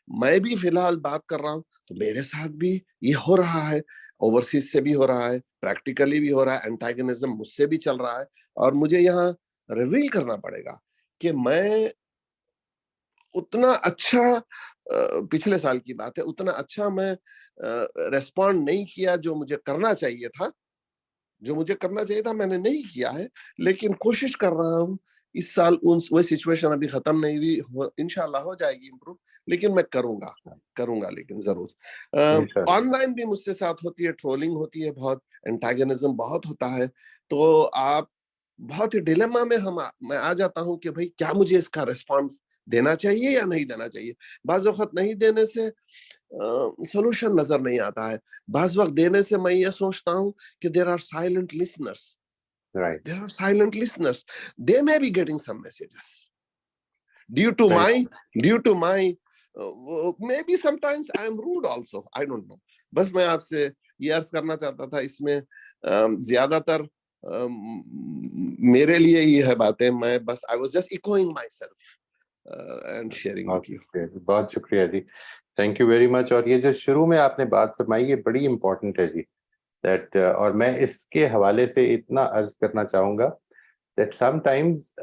میں بھی فی الحال بات کر رہا ہوں تو میرے ساتھ بھی یہ ہو رہا ہے, اوورسیز سے بھی ہو رہا ہے, پریکٹیکلی بھی ہو رہا ہے, اینٹاگنزم مجھ سے بھی چل رہا ہے. اور مجھے یہاں ریویل کرنا پڑے گا کہ میں اتنا اچھا, پچھلے سال کی بات ہے, اتنا اچھا میں ریسپونڈ نہیں کیا جو مجھے کرنا چاہیے تھا. میں نے نہیں کیا ہے, لیکن کوشش کر رہا ہوں اس سال. وہ سچویشن ابھی ختم نہیں ہوئی, انشاءاللہ ہو جائے گی امپروو, لیکن میں کروں گا لیکن ضرور. آن لائن بھی مجھ سے ساتھ ہوتی ہے, ٹرولنگ ہوتی ہے, بہت اینٹاگنزم بہت ہوتا ہے. تو آپ بہت ہی ڈیلیما میں میں آ جاتا ہوں کہ بھائی کیا مجھے اس کا ریسپانس دینا چاہیے یا نہیں دینا چاہیے. بعض وقت نہیں دینے سے سولوشن نظر نہیں آتا ہے, بعض وقت دینے سے میں یہ سوچتا ہوں کہ there are silent listeners. There are silent listeners. They may be getting some messages due to my maybe sometimes I am rude also, I don't know. بس میں آپ سے یہ عرض کرنا چاہتا تھا. اس میں زیادہ تر میرے لیے یہ ہے باتیں, میں بس I was just echoing myself and sharing with you. بہت شکریہ جی, تھینک یو ویری مچ. اور یہ جو شروع میں آپ نے بات فرمائی یہ بڑی امپورٹنٹ ہے جی, دیٹ, اور میں اس کے حوالے سے اتنا عرض کرنا چاہوں گا دیٹ سم ٹائمز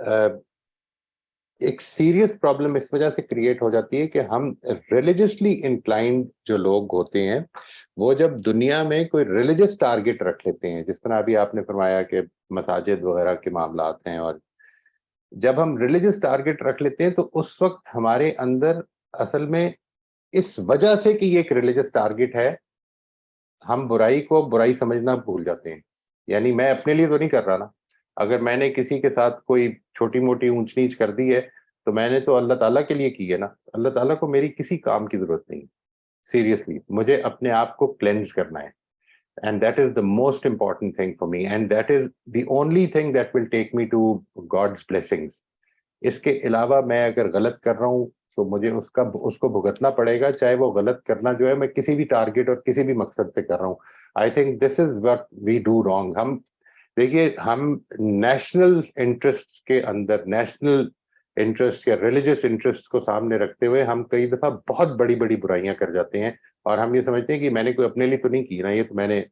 ایک سیریس پرابلم اس وجہ سے کریٹ ہو جاتی ہے کہ ہم ریلیجسلی انکلائنڈ جو لوگ ہوتے ہیں وہ جب دنیا میں کوئی ریلیجس ٹارگٹ رکھ لیتے ہیں, جس طرح ابھی آپ نے فرمایا کہ مساجد وغیرہ کے معاملات ہیں, اور جب ہم ریلیجس ٹارگٹ رکھ لیتے ہیں تو اس وقت ہمارے اندر اصل میں اس وجہ سے کہ یہ ایک ریلیجس ٹارگٹ ہے, ہم برائی کو برائی سمجھنا بھول جاتے ہیں. یعنی میں اپنے لیے تو نہیں کر رہا نا, اگر میں نے کسی کے ساتھ کوئی چھوٹی موٹی اونچ نیچ کر دی ہے تو میں نے تو اللہ تعالیٰ کے لیے کی ہے نا. اللہ تعالیٰ کو میری کسی کام کی ضرورت نہیں, سیریسلی. مجھے اپنے آپ کو کلینز کرنا ہے, and that is the most important thing for me, and that is the only thing that will take me to God's blessings. اس کے علاوہ میں اگر غلط کر رہا ہوں تو مجھے اس کو بھگتنا پڑے گا, چاہے وہ غلط کرنا جو ہے میں کسی بھی ٹارگٹ اور کسی بھی مقصد سے کر رہا ہوں. I think this is what we do wrong. ہم دیکھیے, ہم نیشنل انٹرسٹ کے اندر, نیشنل انٹرسٹ یا ریلیجس انٹرسٹ کو سامنے رکھتے ہوئے ہم کئی دفعہ بہت بڑی بڑی برائیاں کر جاتے ہیں, اور ہم یہ سمجھتے ہیں کہ میں نے کوئی اپنے لیے تو نہیں کی نا, یہ تو میں نے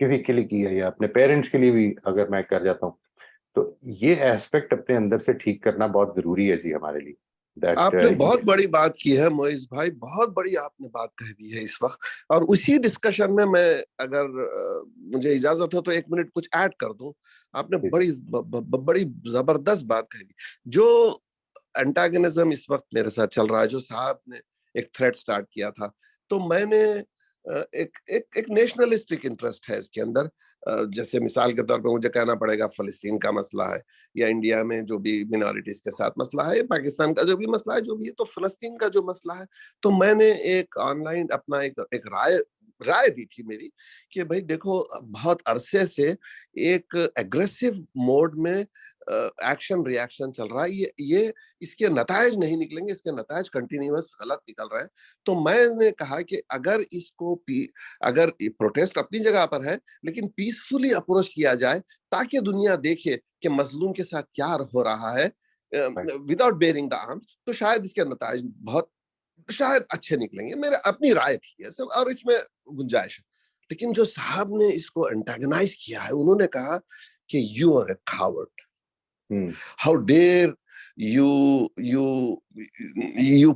کسی کے لیے کی ہے, یا اپنے پیرنٹس کے لیے بھی اگر میں کر جاتا ہوں. تو یہ ایسپیکٹ اپنے اندر سے ٹھیک کرنا بہت ضروری ہے جی ہمارے لیے. آپ نے بہت بڑی بات کی ہے معیز بھائی, بہت بڑی آپ نے بات کہہ دی ہے اس وقت. اور اسی ڈسکشن میں اگر مجھے اجازت ہو تو 1 منٹ کچھ ایڈ کر دوں. آپ نے بڑی زبردست بات کہہ دی. جو اینٹاگنزم اس وقت میرے ساتھ چل رہا ہے, جو صاحب نے ایک تھریڈ سٹارٹ کیا تھا, تو میں نے ایک نیشنلسٹک انٹرسٹ ہے اس کے اندر. جیسے مثال کے طور پہ مجھے کہنا پڑے گا فلسطین کا مسئلہ ہے, یا انڈیا میں جو بھی مینورٹیز کے ساتھ مسئلہ ہے, پاکستان کا جو بھی مسئلہ ہے, جو بھی ہے, تو فلسطین کا جو مسئلہ ہے. تو میں نے ایک آن لائن اپنا ایک رائے دی تھی میری کہ بھائی دیکھو, بہت عرصے سے ایک ایگریسو موڈ میں ایکشن ریاکشن چل رہا ہے, یہ اس کے نتائج نہیں نکلیں گے, اس کے نتائج کنٹینیوس غلط نکل رہے ہیں. تو میں نے کہا کہ اگر اس کو اگر پروٹیسٹ اپنی جگہ پر ہے لیکن پیسفلی اپروچ کیا جائے تاکہ دنیا دیکھے کہ مظلوم کے ساتھ کیا ہو رہا ہے وداؤٹ بیئرنگ دا آرم, تو شاید اس کے نتائج بہت شاید اچھے نکلیں گے. میرے اپنی رائے تھی ایسے, اور اس میں گنجائش ہے. لیکن جو صاحب نے اس کو انٹیگنائز کیا ہے, انہوں نے کہا کہ you are a coward, how dare you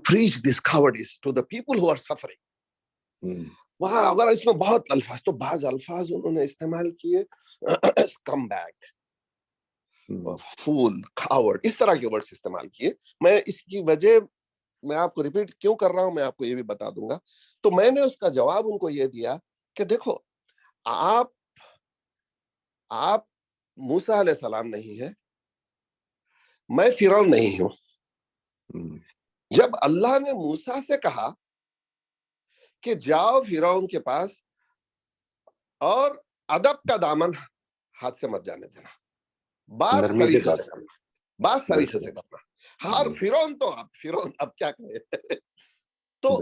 preach this cowardice to the people who are suffering. وہاں اگر اس میں بہت الفاظ، تو بعض الفاظ انہوں نے استعمال کیے، کم بیک، فول، کھاوڑ، اس طرح کے ورڈز استعمال کیے. میں اس کی وجہ میں آپ کو ریپیٹ کیوں کر رہا ہوں میں آپ کو یہ بھی بتا دوں گا. تو میں نے اس کا جواب ان کو یہ دیا کہ دیکھو، آپ موسیٰ علیہ السلام نہیں ہے، میں فرعون نہیں ہوں. جب اللہ نے موسیٰ سے کہا کہ جاؤ فرعون کے پاس اور ادب کا دامن ہاتھ سے مت جانے دینا، بات سلیقے سے کرنا، بات سلیقے سے کرنا. ہر فرعون تو فرعون اب کیا کہے. تو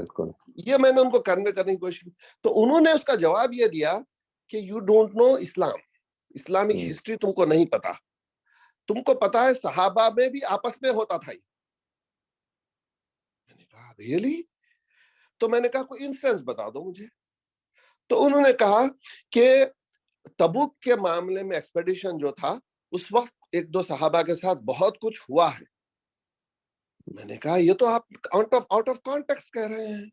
یہ میں نے ان کو کنوے کرنے کی کوشش کی. تو انہوں نے اس کا جواب یہ دیا کہ you don't know Islam, Islamic history تم کو نہیں پتا، تم کو پتا ہے صحابہ میں بھی آپس میں ہوتا تھا. میں نے کہا ریئلی؟ تو میں نے کہا کوئی انسٹنس بتا دو مجھے. تو انہوں نے کہا کہ تبوک کے معاملے میں ایکسپیڈیشن جو تھا اس وقت ایک دو صحابہ کے ساتھ بہت کچھ ہوا ہے. میں نے کہا یہ تو آپ آؤٹ آف کانٹیکسٹ کہہ رہے ہیں.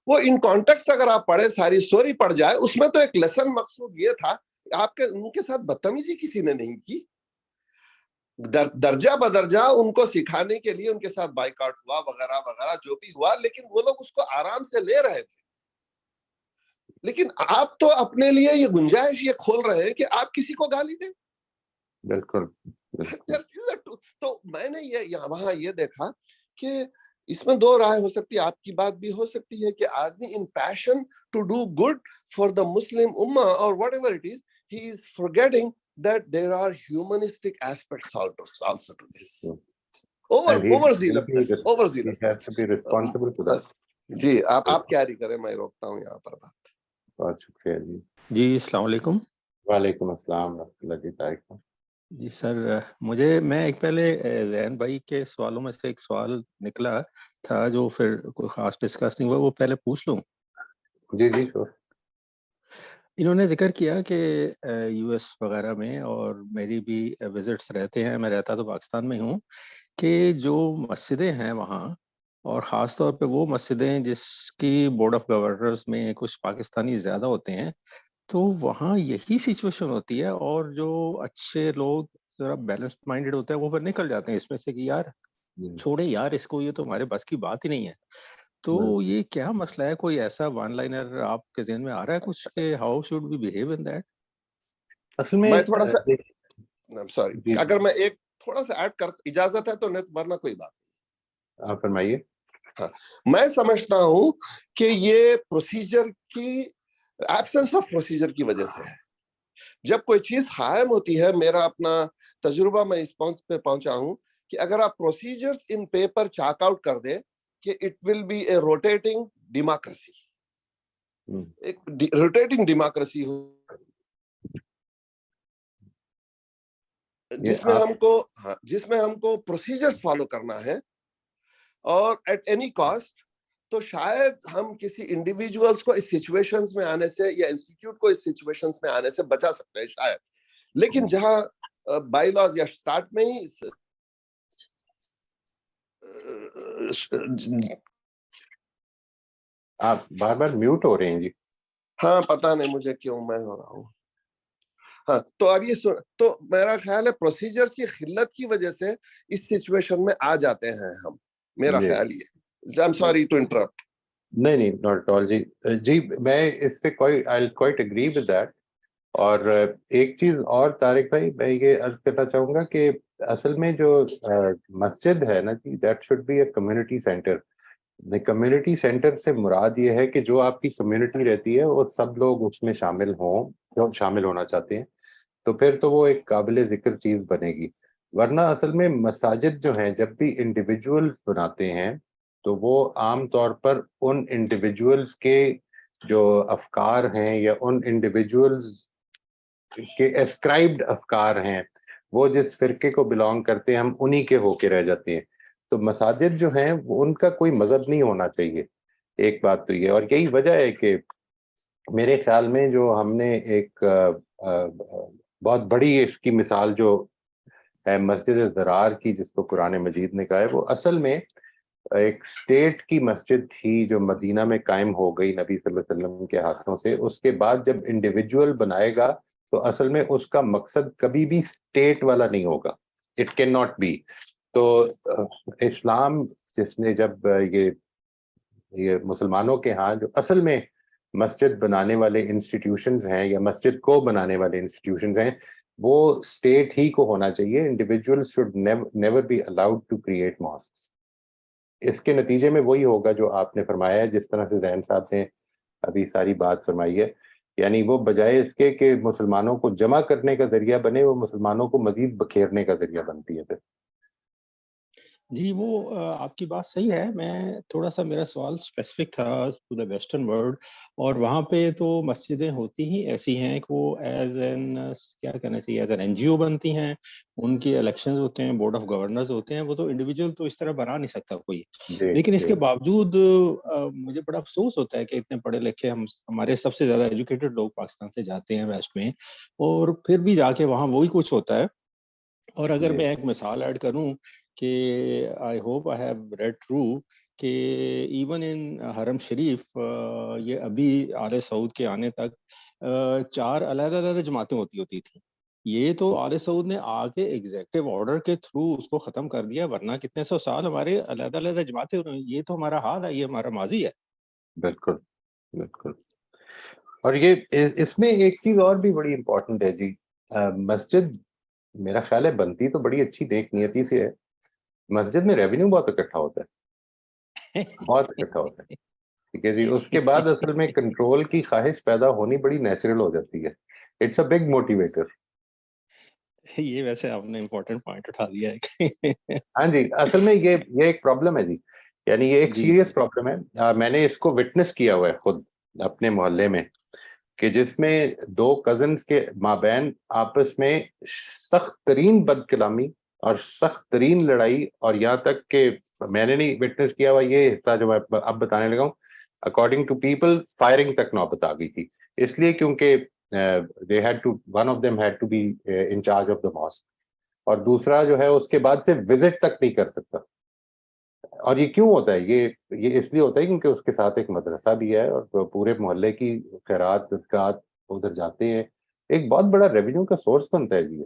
وہ ان کانٹیکسٹ اگر آپ پڑھے، ساری سٹوری پڑھ جائے، اس میں تو ایک لیسن مقصود یہ تھا آپ ان کے ساتھ بدتمیزی کسی نے نہیں کی، درجہ بدرجہ ان کو سکھانے کے لیے ان کے ساتھ بائیکاٹ ہوا وغیرہ وغیرہ جو بھی ہوا، لیکن وہ لوگ اس کو آرام سے لے رہے تھے. لیکن آپ تو اپنے لیے یہ گنجائش یہ کھول رہے ہیں کہ آپ کسی کو گالی دیں. بالکل. تو میں نے وہاں یہ دیکھا کہ اس میں دو رائے ہو سکتی ہے. آپ کی بات بھی ہو سکتی ہے کہ آدمی in passion to do good for the Muslim امہ اور whatever it is, he is forgetting that there are humanistic aspects also to this. Overzealousness. He has to be responsible for that. جی آپ کیاری کریں، میں روکتا ہوں یہاں پر بات. بہت شکریہ جی. جی السلام علیکم. وعلیکم السلام ورحمۃ اللہ جی. طارق جی سر، میں ایک پہلے زین بھائی کے سوالوں میں سے ایک سوال نکلا تھا جو پھر کوئی خاص ڈسکس نہیں ہوا، وہ پہلے پوچھ لوں. جی جی شور. انہوں نے ذکر کیا کہ یو ایس وغیرہ میں، اور میری بھی وزٹس رہتے ہیں، میں رہتا تو پاکستان میں ہوں، کہ جو مسجدیں ہیں وہاں، اور خاص طور پہ وہ مسجدیں جس کی بورڈ آف گورنرز میں کچھ پاکستانی زیادہ ہوتے ہیں، تو وہاں یہی سچویشن ہوتی ہے، اور جو اچھے لوگ ذرا بیلنس مائنڈیڈ ہوتے ہیں وہ پھر نکل جاتے ہیں اس میں سے کہ یار چھوڑے یار اس کو، یہ تو ہمارے بس کی بات ہی نہیں ہے. تو یہ کیا مسئلہ ہے؟ کوئی ایسا ون لائنر آپ کے ذہن میں آ رہا ہے کچھ کہ how should we behave in that? اصل میں میں تھوڑا سا سوری، اگر میں ایک تھوڑا سا ایڈ کر اجازت ہے تو، ورنہ کوئی بات نہیں. آپ فرمائیے. ہاں، میں سمجھتا ہوں کہ یہ پروسیجر کی ایبسنس آف پروسیجر کی وجہ سے ہے. جب کوئی چیز قائم ہوتی ہے، میرا اپنا تجربہ میں اس پوائنٹ پہ پہنچا ہوں کہ اگر آپ procedures in paper chalk out کر دیں کہ it will be a rotating democracy, ایک روٹیٹنگ ڈیموکریسی ہو جس میں ہم کو پروسیجرز فالو کرنا ہے اور ایٹ اینی کاسٹ، تو شاید ہم کسی انڈیویجولز کو اس سچویشنز میں آنے سے یا انسٹیٹیوٹ کو اس سچویشنز میں آنے سے بچا سکتے ہیں شاید. لیکن جہاں بائی لاز یا سٹارٹ میں ہی آپ بار بار میوٹ ہو رہے ہیں جی. ہاں پتہ نہیں مجھے کیوں میں ہو رہا ہوں. ہاں تو اب یہ تو میرا خیال ہے پروسیجرز کی قلت کی وجہ سے اس سچویشن میں آ جاتے ہیں ہم. میرا خیال یہ. I'm sorry to interrupt. نہیں not at all جی میں اس سے I'll quite agree with that. اور ایک چیز اور طارق بھائی میں یہ عرض کرنا چاہوں گا کہ اصل میں جو مسجد ہے نا جی، that should be a community centre. Community centre سے مراد یہ ہے کہ جو آپ کی کمیونٹی رہتی ہے وہ سب لوگ اس میں شامل ہوں، جو شامل ہونا چاہتے ہیں، تو پھر تو وہ ایک قابل ذکر چیز بنے گی. ورنہ اصل میں مساجد جو ہیں جب بھی انڈیویجول بناتے ہیں تو وہ عام طور پر ان انڈیویجولز کے جو افکار ہیں یا ان انڈیویجولز کے اسکرائبڈ افکار ہیں، وہ جس فرقے کو بلانگ کرتے ہیں ہم انہی کے ہو کے رہ جاتے ہیں. تو مساجد جو ہیں ان کا کوئی مذہب نہیں ہونا چاہیے. ایک بات تو یہ، اور یہی وجہ ہے کہ میرے خیال میں جو ہم نے ایک بہت بڑی اس کی مثال جو ہے مسجد ضرار کی، جس کو قرآن مجید نے کہا ہے، وہ اصل میں ایک اسٹیٹ کی مسجد تھی جو مدینہ میں قائم ہو گئی نبی صلی اللہ علیہ وسلم کے ہاتھوں سے. اس کے بعد جب انڈیویجول بنائے گا تو اصل میں اس کا مقصد کبھی بھی اسٹیٹ والا نہیں ہوگا. It can not be. تو اسلام جس نے جب یہ مسلمانوں کے ہاں جو اصل میں مسجد بنانے والے انسٹیٹیوشنز ہیں یا مسجد کو بنانے والے انسٹیٹیوشنز ہیں وہ اسٹیٹ ہی کو ہونا چاہیے. Individual should never be allowed to create mosques. اس کے نتیجے میں وہی ہوگا جو آپ نے فرمایا ہے, جس طرح سے زین صاحب نے ابھی ساری بات فرمائی ہے. یعنی وہ بجائے اس کے کہ مسلمانوں کو جمع کرنے کا ذریعہ بنے, وہ مسلمانوں کو مزید بکھیرنے کا ذریعہ بنتی ہے پھر. جی وہ آپ کی بات صحیح ہے. میں تھوڑا سا میرا سوال اسپیسیفک تھا ٹو دا ویسٹرن ورلڈ, اور وہاں پہ تو مسجدیں ہوتی ہی ایسی ہیں کہ وہ ایز این کیا کہنا چاہیے ایز این این جی او بنتی ہیں, ان کے الیکشنز ہوتے ہیں, بورڈ آف گورنرز ہوتے ہیں, وہ تو انڈیویجول تو اس طرح بنا نہیں سکتا کوئی. لیکن اس کے باوجود مجھے بڑا افسوس ہوتا ہے کہ اتنے پڑھے لکھے ہمارے سب سے زیادہ ایجوکیٹڈ لوگ پاکستان سے جاتے ہیں ویسٹ میں, اور پھر بھی جا کے وہاں وہی کچھ ہوتا ہے. اور اگر میں ایک مثال ایڈ کروں کہ I hope I have read true کہ ایون ان حرم شریف یہ ابھی آل سعود کے آنے تک 4 علیحدہ علیحدہ جماعتیں ہوتی تھیں. یہ تو آل سعود نے آ کے ایگزیکٹو آرڈر کے تھرو اس کو ختم کر دیا, ورنہ کتنے سو سال ہمارے علیحدہ علیحدہ جماعتیں. یہ تو ہمارا حال ہے, یہ ہمارا ماضی ہے. بالکل بالکل. اور یہ اس میں ایک چیز اور بھی بڑی امپورٹنٹ ہے جی. مسجد میرا خیال ہے بنتی تو بڑی اچھی نیک نیتی سے ہے. مسجد میں ریونیو بہت اکٹھا ہوتا ہے, بہت اکٹھا ہوتا ہے. ٹھیک ہے جی. اس کے بعد اصل میں کنٹرول کی خواہش پیدا ہونی بڑی نیچرل ہو جاتی ہے. It's a big motivator. یہ ویسے آپ نے امپورٹنٹ پوائنٹ اٹھا دیا ہے. ہاں جی, اصل میں یہ ایک پرابلم ہے جی. یعنی یہ ایک سیریس پرابلم ہے. میں نے اس کو وٹنس کیا ہوا ہے خود اپنے محلے میں, کہ جس میں 2 کزنس کے مابین آپس میں سخت ترین بد کلامی اور سخت ترین لڑائی, اور یہاں تک کہ میں نے نہیں وٹنس کیا ہوا یہ حصہ جو میں اب بتانے لگا ہوں, اکارڈنگ ٹو پیپل فائرنگ تک نوبت آ گئی تھی. اس لیے کیونکہ one of them had to be in charge of the mosque, اور دوسرا جو ہے اس کے بعد سے وزٹ تک نہیں کر سکتا. اور یہ کیوں ہوتا ہے؟ یہ اس لیے ہوتا ہے کیونکہ اس کے ساتھ ایک مدرسہ بھی ہے اور پورے محلے کی خیرات صدقات ادھر جاتے ہیں. ایک بہت بڑا ریونیو کا سورس بنتا ہے جی.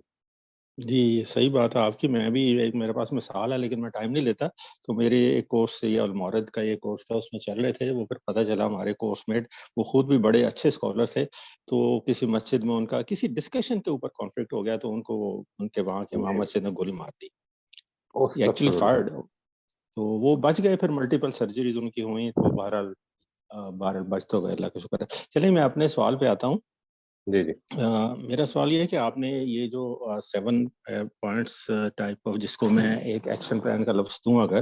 جی صحیح بات ہے آپ کی. میں بھی میرے پاس مثال ہے لیکن میں ٹائم نہیں لیتا. تو میرے ایک کورس سے یہ المورد کا یہ کورس تھا, اس میں چل رہے تھے وہ, پھر پتہ چلا ہمارے کورس میٹ وہ خود بھی بڑے اچھے اسکالر تھے. تو کسی مسجد میں ان کا کسی ڈسکشن کے اوپر کانفلکٹ ہو گیا, تو ان کو ان کے وہاں کے وہاں مسجد نے گولی مار دی, ایکچولی فائرڈ. تو وہ بچ گئے, پھر ملٹیپل سرجریز ان کی ہوئیں, تو بہرحال بچ تو گئے, اللہ کا شکر ہے. چلیے میں اپنے سوال پہ آتا ہوں. جی جی. میرا سوال یہ ہے کہ آپ نے یہ جو 7 پوائنٹس ٹائپ آف, جس کو میں ایک ایکشن پلان کا لفظ دوں اگر,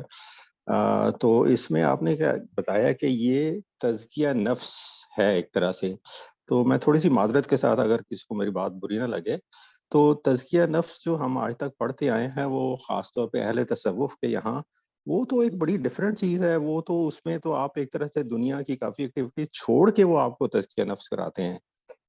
تو اس میں آپ نے کیا بتایا کہ یہ تزکیہ نفس ہے ایک طرح سے. تو میں تھوڑی سی معذرت کے ساتھ, اگر کسی کو میری بات بری نہ لگے, تو تزکیہ نفس جو ہم آج تک پڑھتے آئے ہیں وہ خاص طور پہ اہل تصوف کے یہاں, وہ تو ایک بڑی ڈفرینٹ چیز ہے. وہ تو اس میں تو آپ ایک طرح سے دنیا کی کافی ایکٹیویٹیز چھوڑ کے وہ آپ کو تزکیہ نفس کراتے ہیں.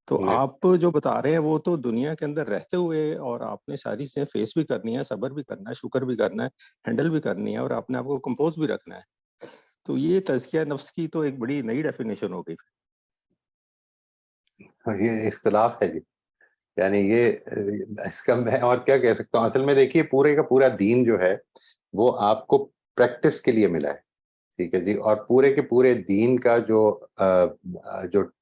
تو آپ جو بتا رہے ہیں وہ تو دنیا کے اندر رہتے ہوئے, اور آپ نے ساری چیزیں فیس بھی کرنی ہے, صبر بھی کرنا ہے, شکر بھی کرنا ہے, ہینڈل بھی کرنی ہے, اور اپنے آپ کو کمپوز بھی رکھنا ہے. تو یہ تزکیہ نفس کی تو ایک بڑی نئی ڈیفینیشن ہو گئی. یہ اختلاف ہے جی. یعنی یہ اس کا میں اور کیا کہہ سکتا ہوں. اصل میں دیکھیے پورے کا پورا دین جو ہے وہ آپ کو پریکٹس کے لیے ملا ہے. ٹھیک ہے جی. اور پورے کے پورے دین کا جو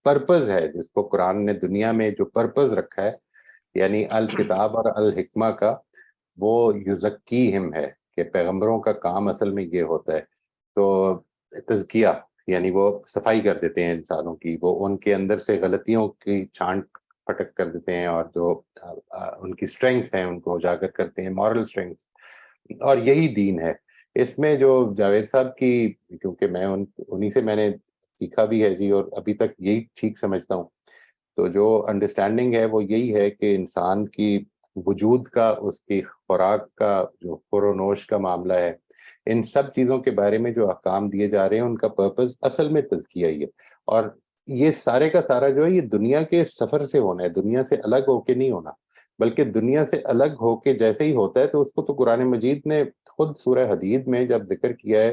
پرپز ہے, جس کو قرآن نے دنیا میں جو پرپز رکھا ہے, یعنی الکتاب اور الحکمہ کا, وہ یزکیہم ہے کہ پیغمبروں کا کام اصل میں یہ ہوتا ہے. تو تزکیہ یعنی وہ صفائی کر دیتے ہیں انسانوں کی, وہ ان کے اندر سے غلطیوں کی چھانٹ پھٹک کر دیتے ہیں, اور جو ان کی اسٹرینگس ہیں ان کو اجاگر کرتے ہیں, مورل اسٹرینگس. اور یہی دین ہے. اس میں جو جاوید صاحب کی, کیونکہ میں انہی سے میں نے سیکھا بھی ہے جی, اور ابھی تک یہی ٹھیک سمجھتا ہوں, تو جو انڈرسٹینڈنگ ہے وہ یہی ہے کہ انسان کی وجود کا, اس کی خوراک کا, جو خورونوش کا معاملہ ہے, ان سب چیزوں کے بارے میں جو احکام دیے جا رہے ہیں ان کا پرپز اصل میں تزکیہ ہی ہے. اور یہ سارے کا سارا جو ہے یہ دنیا کے سفر سے ہونا ہے, دنیا سے الگ ہو کے نہیں ہونا, بلکہ دنیا سے الگ ہو کے جیسے ہی ہوتا ہے تو اس کو تو قرآن مجید نے خود سورہ حدید میں جب ذکر کیا ہے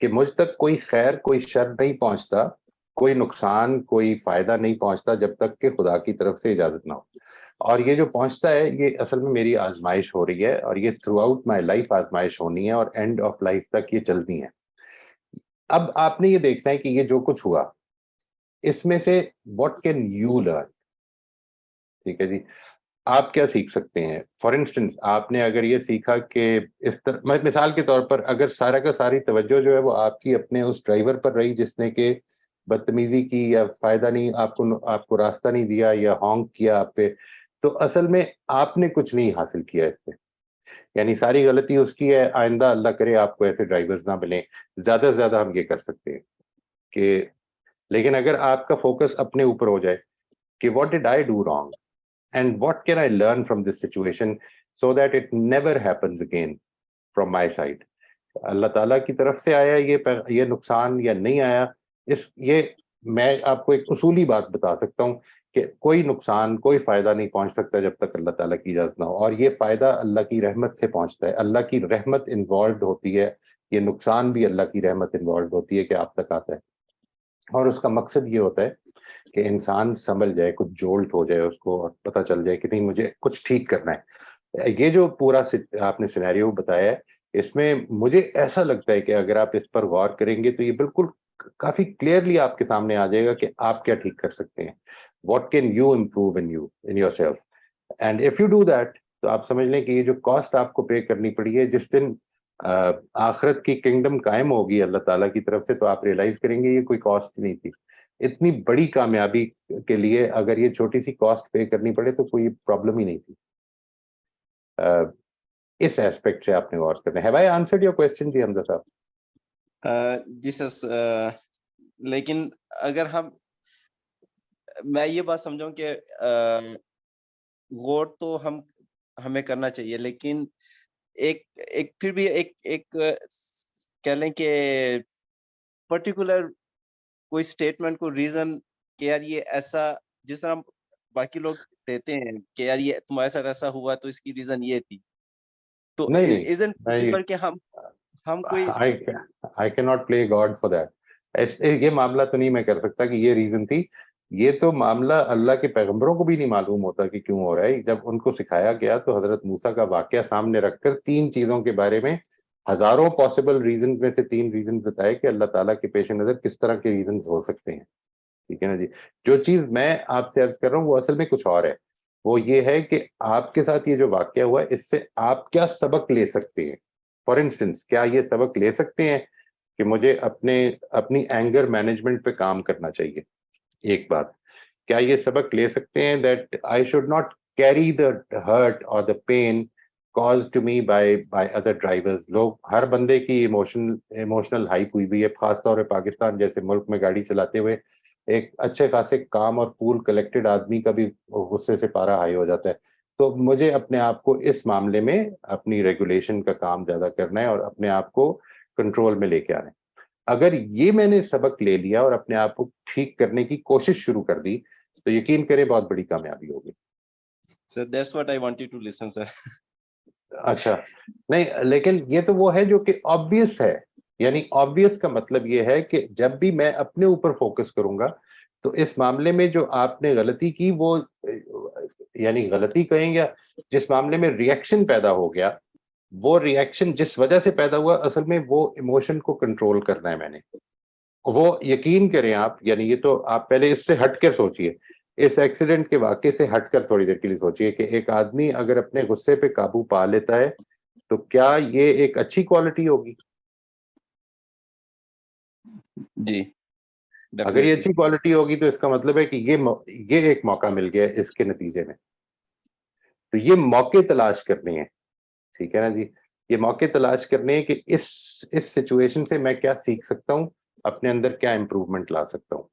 کہ مجھ تک کوئی خیر کوئی شر نہیں پہنچتا, کوئی نقصان کوئی فائدہ نہیں پہنچتا جب تک کہ خدا کی طرف سے اجازت نہ ہو. اور یہ جو پہنچتا ہے یہ اصل میں میری آزمائش ہو رہی ہے, اور یہ تھرو آؤٹ مائی لائف آزمائش ہونی ہے, اور اینڈ آف لائف تک یہ چلتی ہیں. اب آپ نے یہ دیکھنا ہے کہ یہ جو کچھ ہوا اس میں سے واٹ کین یو لرن. ٹھیک ہے جی, آپ کیا سیکھ سکتے ہیں؟ فار انسٹنس آپ نے اگر یہ سیکھا کہ اس طرح, مثال کے طور پر اگر سارا کا ساری توجہ جو ہے وہ آپ کی اپنے اس ڈرائیور پر رہی جس نے کہ بدتمیزی کی یا فائدہ نہیں آپ کو راستہ نہیں دیا یا ہانک کیا آپ پہ, تو اصل میں آپ نے کچھ نہیں حاصل کیا اس سے. یعنی ساری غلطی اس کی ہے. آئندہ اللہ کرے آپ کو ایسے ڈرائیورز نہ ملیں. زیادہ سے زیادہ ہم یہ کر سکتے ہیں کہ, لیکن اگر آپ کا فوکس اپنے اوپر ہو جائے کہ what did I do wrong and what can I learn from this situation so that it never happens again from my side. اللہ تعالیٰ کی طرف سے آیا یہ نقصان یا نہیں آیا, یہ میں آپ کو ایک اصولی بات بتا سکتا ہوں کہ کوئی نقصان کوئی فائدہ نہیں پہنچ سکتا جب تک اللہ تعالیٰ کی اجازت نہ ہو, اور یہ فائدہ اللہ کی رحمت سے پہنچتا ہے. اللہ کی رحمت انوالوڈ ہوتی ہے, یہ نقصان بھی اللہ کی رحمت انوالوڈ ہوتی ہے کہ آپ تک آتا ہے. اور اس کا مقصد یہ ہوتا ہے کہ انسان سنبھل جائے, کچھ جولٹ ہو جائے اس کو, اور پتہ چل جائے کہ نہیں مجھے کچھ ٹھیک کرنا ہے. یہ جو پورا آپ نے سینیریو بتایا ہے, اس میں مجھے ایسا لگتا ہے کہ اگر آپ اس پر غور کریں گے تو یہ بالکل کافی کلیئرلی آپ کے سامنے آ جائے گا کہ آپ کیا ٹھیک کر سکتے ہیں. What can you improve in your self, and if you do that تو آپ سمجھ لیں کہ یہ جو کاسٹ آپ کو پے کرنی پڑی ہے, جس دن آخرت کی کنگڈم قائم ہوگی اللہ تعالیٰ کی طرف سے, تو آپ ریئلائز کریں گے یہ کوئی کاسٹ نہیں تھی. اتنی بڑی کامیابی کے لیے اگر یہ چھوٹی سی کاسٹ پے کرنی پڑے تو کوئی پرابلم ہی نہیں تھی. اس ایسپیکٹ سے آپ نے غور کرنا ہے. Have I answered your question جی حمزہ صاحب؟ جی سر, لیکن اگر میں یہ بات سمجھوں کہ غور تو ہمیں کرنا چاہیے, لیکن ایک پھر بھی ایک کہہ لیں کہ پرٹیکولر کوئی اسٹیٹمنٹ کو ریزن کہ یار یہ ایسا, جس طرح باقی لوگ دیتے ہیں کہ یار یہ تمہارے ساتھ ایسا ہوا تو اس کی ریزن یہ تھی, تو نہیں, کہ ہم کوئی I cannot play God for that. یہ معاملہ تو نہیں میں کر سکتا کہ یہ ریزن تھی. یہ تو معاملہ اللہ کے پیغمبروں کو بھی نہیں معلوم ہوتا کہ کیوں ہو رہا ہے. جب ان کو سکھایا گیا تو حضرت موسیٰ کا واقعہ سامنے رکھ کر 3 چیزوں کے بارے میں ہزاروں پاسبل ریزن میں سے 3 ریزن بتائے کہ اللہ تعالیٰ کے پیش نظر کس طرح کے ریزن ہو سکتے ہیں. ٹھیک ہے نا جی. جو چیز میں آپ سے عرض کر رہا ہوں وہ اصل میں کچھ اور ہے. وہ یہ ہے کہ آپ کے ساتھ یہ جو واقعہ ہوا ہے اس سے آپ کیا سبق لے سکتے ہیں. فار انسٹنس کیا یہ سبق لے سکتے ہیں کہ مجھے اپنی اینگر مینجمنٹ پہ کام کرنا چاہیے. ایک بات, کیا یہ سبق لے سکتے ہیں that I should not carry the hurt اور دا pain caused to me by other drivers. لوگ ہر بندے کی ایموشنل ہائپ ہوئی بھی ہے, خاص طور پہ پاکستان جیسے ملک میں گاڑی چلاتے ہوئے ایک اچھے خاصے کام اور کول کلیکٹڈ آدمی کا بھی غصے سے پارا ہائی ہو جاتا ہے. تو مجھے اپنے آپ کو اس معاملے میں اپنی ریگولیشن کا کام زیادہ کرنا ہے اور اپنے آپ کو کنٹرول میں لے کے آنا ہے. اگر یہ میں نے سبق لے لیا اور اپنے آپ کو ٹھیک کرنے کی کوشش شروع کر دی تو یقین کرے بہت بڑی کامیابی ہوگی. Sir, that's what I wanted to listen, sir. اچھا نہیں, لیکن یہ تو وہ ہے جو کہ آبویس ہے. یعنی آبویس کا مطلب یہ ہے کہ جب بھی میں اپنے اوپر فوکس کروں گا تو اس معاملے میں جو آپ نے غلطی کی وہ یعنی غلطی کہیں گے, جس معاملے میں ری ایکشن پیدا ہو گیا, وہ ری ایکشن جس وجہ سے پیدا ہوا اصل میں وہ ایموشن کو کنٹرول کرنا ہے میں نے. وہ یقین کریں آپ, یعنی یہ تو آپ پہلے اس سے ہٹ کر سوچئے, اس ایکسیڈنٹ کے واقعے سے ہٹ کر تھوڑی دیر کے لیے سوچئے کہ ایک آدمی اگر اپنے غصے پہ قابو پا لیتا ہے تو کیا یہ ایک اچھی کوالٹی ہوگی؟ جی اگر یہ اچھی کوالٹی ہوگی تو اس کا مطلب ہے کہ یہ ایک موقع مل گیا اس کے نتیجے میں. تو یہ موقع تلاش کرنے ہیں. ٹھیک ہے نا جی, یہ موقع تلاش کرنے ہیں کہ اس سچویشن سے میں کیا سیکھ سکتا ہوں, اپنے اندر کیا امپروومنٹ لا سکتا ہوں.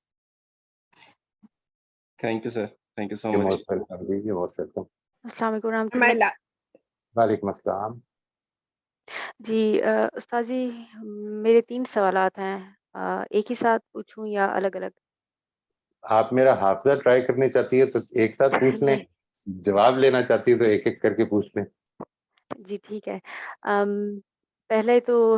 Thank you sir, thank you so much. السلام علیکم ورحمۃ اللہ. وعلیکم السلام. جی استاد جی, میرے 3 سوالات ہیں, ایک ہی ساتھ پوچھوں یا الگ الگ؟ آپ میرا حافظہ ٹرائی کرنے چاہتی ہے تو ایک ساتھ پوچھ لیں, جواب لینا چاہتی ہے تو ایک ایک کر کے پوچھ لیں. جی ٹھیک ہے. پہلے تو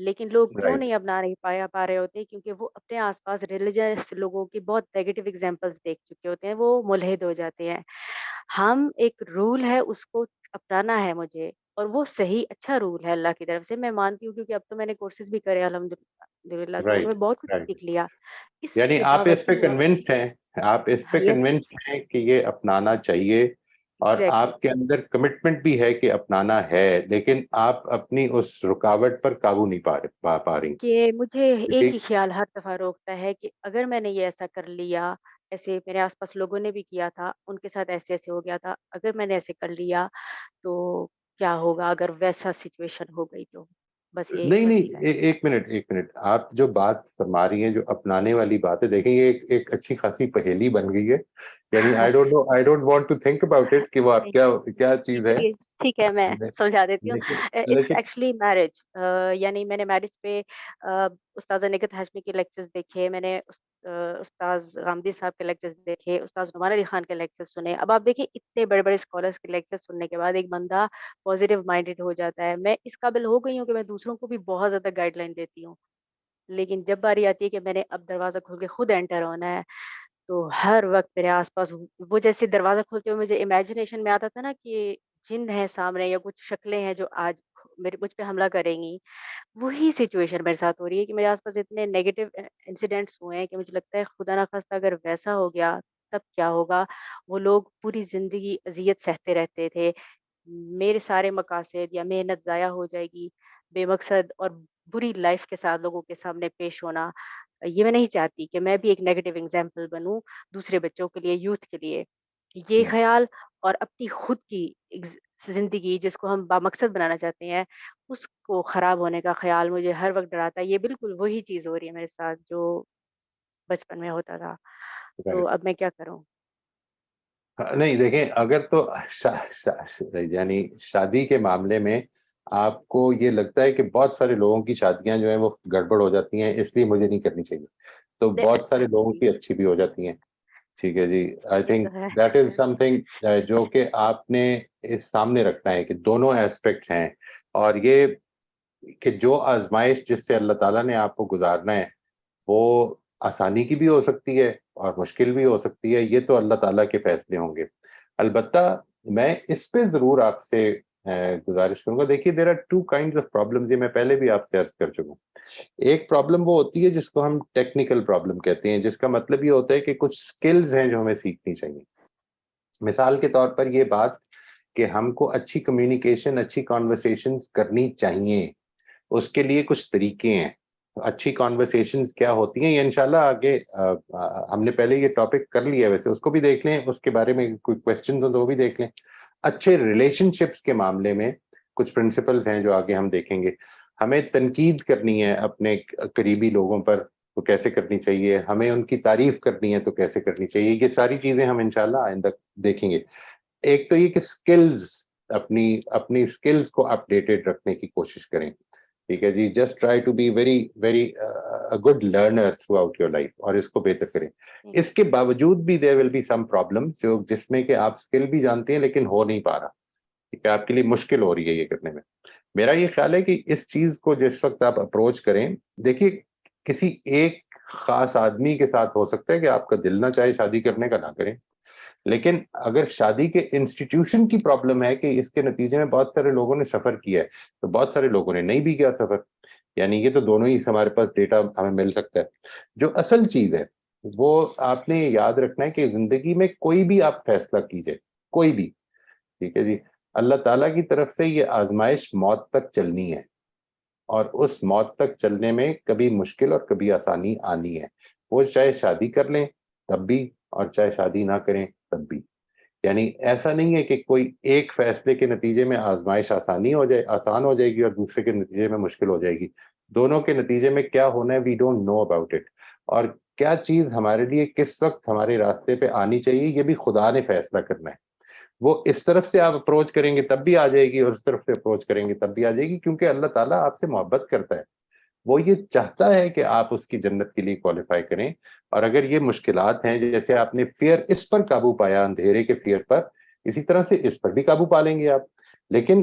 لیکن لوگ کیوں Right. نہیں اپنا نہیں پا رہے ہوتے؟ کیونکہ وہ اپنے آس پاس ریلیجس لوگوں کی بہت نیگیٹو ایگزامپلس دیکھ چکے ہوتے ہیں، وہ ملحد ہو جاتے ہیں۔ ہم ایک رول ہے اس کو اپنانا ہے مجھے، اور وہ صحیح اچھا رول ہے اللہ کی طرف سے، میں مانتی ہوں، کیونکہ اب تو میں نے کورسز بھی کرے الحمدللہ، تو ان میں Right. بہت کچھ Right. سیکھ لیا۔ اس یعنی کے آپ اس پہ باوجود کنونسڈ ہیں، آپ اس پہ یس کنونسڈ ہیں کہ یہ اپنانا چاہیے، اور ایگزیکٹلی آپ کے اندر کمٹمنٹ بھی ہے کہ اپنانا ہے، لیکن آپ اپنی اس رکاوٹ پر قابو نہیں پا رہی، کہ مجھے ایک کیونکہ ہی خیال ہر دفعہ روکتا ہے کہ اگر میں نے یہ ایسا کر لیا، ایسے میرے آس پاس لوگوں نے بھی کیا تھا، ان کے ساتھ ایسے ایسے ہو گیا تھا، اگر میں نے ایسے کر لیا تو کیا ہوگا اگر ویسا سچویشن ہو گئی تو؟ بس یہی نہیں وجہ سے نہیں، ایک منٹ، آپ جو بات فرما رہی ہیں، جو اپنانے والی بات ہے، دیکھیں یہ ایک اچھی خاصی پہیلی بن گئی ہے، یعنی I don't know, I don't want to think about it کہ وہ آپ کیا چیز ہے، ٹھیک ہے، میں سمجھا دیتی ہوں۔ لیکن اٹس ایکچولی میرج، یعنی میں نے میرج پہ استاذہ نگہت ہاشمی کے لیکچرز دیکھے، میں نے استاذ غامدی صاحب کے لیکچرز دیکھے، استاذ نعمان علی خان کے لیکچرز سنے۔ اب آپ دیکھیں اتنے بڑے بڑے اسکالرس کے لیکچرز سننے کے بعد ایک بندہ پازیٹیو مائنڈیڈ ہو جاتا ہے۔ میں اس قابل ہو گئی ہوں کہ میں دوسروں کو بھی بہت زیادہ گائیڈ لائن دیتی ہوں، لیکن جب باری آتی ہے کہ میں نے اب دروازہ کھول کے خود انٹر ہونا ہے، تو ہر وقت میرے آس پاس وہ جیسے دروازہ کھولتے ہوئے مجھے امیجنیشن میں آتا تھا نا کہ جن ہے سامنے یا کچھ شکلیں ہیں جو آج مجھ پہ حملہ کریں گی، وہی سچویشن میرے ساتھ ہو رہی ہے کہ میرے آس پاس اتنے نیگیٹو انسیڈنٹس ہوئے ہیں کہ مجھے لگتا ہے خدا نخواستہ اگر ویسا ہو گیا تب کیا ہوگا۔ وہ لوگ پوری زندگی اذیت سہتے رہتے تھے، میرے سارے مقاصد یا محنت ضائع ہو جائے گی، بے مقصد اور بری لائف کے ساتھ لوگوں کے سامنے پیش ہونا۔ یہ میں نہیں چاہتی کہ میں بھی ایک نیگیٹو ایگزامپل بنوں دوسرے بچوں کے لیے، یوتھ کے لیے۔ یہ خیال اور اپنی خود کی زندگی جس کو ہم بامقصد بنانا چاہتے ہیں، اس کو خراب ہونے کا خیال مجھے ہر وقت ڈراتا ہے۔ یہ بالکل وہی چیز ہو رہی ہے میرے ساتھ جو بچپن میں ہوتا تھا، تو اب میں کیا کروں؟ نہیں دیکھیں، اگر تو یعنی شادی کے معاملے میں آپ کو یہ لگتا ہے کہ بہت سارے لوگوں کی شادیاں جو ہیں وہ گڑبڑ ہو جاتی ہیں، اس لیے مجھے نہیں کرنی چاہیے، تو بہت سارے لوگوں کی اچھی بھی ہو جاتی ہیں، ٹھیک ہے جی۔ آئی یہ تھنک تو ہے۔ دیٹ از سم تھنگ جو کہ آپ نے اس سامنے رکھنا ہے کہ دونوں ایسپیکٹس ہیں، اور یہ کہ جو آزمائش جس سے اللہ تعالیٰ نے آپ کو گزارنا ہے وہ آسانی کی بھی ہو سکتی ہے اور مشکل بھی ہو سکتی ہے، یہ تو اللہ تعالیٰ کے فیصلے ہوں گے۔ البتہ میں اس پہ ضرور آپ سے گزارش کروں گا، دیکھیے there are two kinds of problems, یہ میں پہلے بھی آپ سے عرض کر چکا ہوں۔ ایک پرابلم وہ ہوتی ہے جس کو ہم ٹیکنیکل پرابلم کہتے ہیں، جس کا مطلب یہ ہوتا ہے کہ کچھ سکلز ہیں جو ہمیں سیکھنی چاہیے۔ مثال کے طور پر یہ بات کہ ہم کو اچھی کمیونیکیشن، اچھی کانورسیشنز کرنی چاہیے، اس کے لیے کچھ طریقے ہیں۔ اچھی کانورسیشنز کیا ہوتی ہیں، یہ انشاءاللہ آگے ہم نے پہلے یہ ٹاپک کر لیا ہے، ویسے اس کو بھی دیکھ لیں، اس کے بارے میں کوئی کویسچنز ہو تو وہ بھی دیکھ لیں۔ اچھے ریلیشن شپس کے معاملے میں کچھ پرنسپلز ہیں جو آگے ہم دیکھیں گے۔ ہمیں تنقید کرنی ہے اپنے قریبی لوگوں پر تو کیسے کرنی چاہیے، ہمیں ان کی تعریف کرنی ہے تو کیسے کرنی چاہیے، یہ ساری چیزیں ہم انشاءاللہ آئندہ دیکھیں گے۔ ایک تو یہ کہ سکلز، اپنی سکلز کو اپڈیٹڈ رکھنے کی کوشش کریں، ٹھیک ہے جی۔ Just try to be very good learner throughout your life, اور اس کو بہتر کریں۔ اس کے باوجود بھی دیر ول بی سم پرابلم جس میں کہ آپ اسکل بھی جانتے ہیں لیکن ہو نہیں پا رہا، ٹھیک ہے، آپ کے لیے مشکل ہو رہی ہے یہ کرنے میں۔ میرا یہ خیال ہے کہ اس چیز کو جس وقت آپ اپروچ کریں، دیکھیے کسی ایک خاص آدمی کے ساتھ ہو سکتا ہے کہ آپ کا دل نہ چاہے شادی کرنے کا، نہ کریں، لیکن اگر شادی کے انسٹیٹیوشن کی پرابلم ہے کہ اس کے نتیجے میں بہت سارے لوگوں نے سفر کیا ہے، تو بہت سارے لوگوں نے نہیں بھی کیا سفر، یعنی یہ تو دونوں ہی ہمارے پاس ڈیٹا ہمیں مل سکتا ہے۔ جو اصل چیز ہے وہ آپ نے یاد رکھنا ہے کہ زندگی میں کوئی بھی آپ فیصلہ کیجئے، کوئی بھی، ٹھیک ہے جی، اللہ تعالیٰ کی طرف سے یہ آزمائش موت تک چلنی ہے، اور اس موت تک چلنے میں کبھی مشکل اور کبھی آسانی آنی ہے۔ وہ چاہے شادی کر لیں تب بھی، اور چاہے شادی نہ کریں تب بھی، یعنی ایسا نہیں ہے کہ کوئی ایک فیصلے کے نتیجے میں آزمائش آسان ہو جائے گی اور دوسرے کے نتیجے میں مشکل ہو جائے گی۔ دونوں کے نتیجے میں کیا ہونا ہے we don't know about it, اور کیا چیز ہمارے لیے کس وقت ہمارے راستے پہ آنی چاہیے یہ بھی خدا نے فیصلہ کرنا ہے۔ وہ اس طرف سے آپ اپروچ کریں گے تب بھی آ جائے گی، اور اس طرف سے اپروچ کریں گے تب بھی آ جائے گی، کیونکہ اللہ تعالیٰ آپ سے محبت کرتا ہے، وہ یہ چاہتا ہے کہ آپ اس کی جنت کے لیے کوالیفائی کریں۔ اور اگر یہ مشکلات ہیں، جیسے آپ نے فیئر اس پر قابو پایا، اندھیرے کے فیئر پر، اسی طرح سے اس پر بھی قابو پا لیں گے آپ۔ لیکن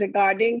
regarding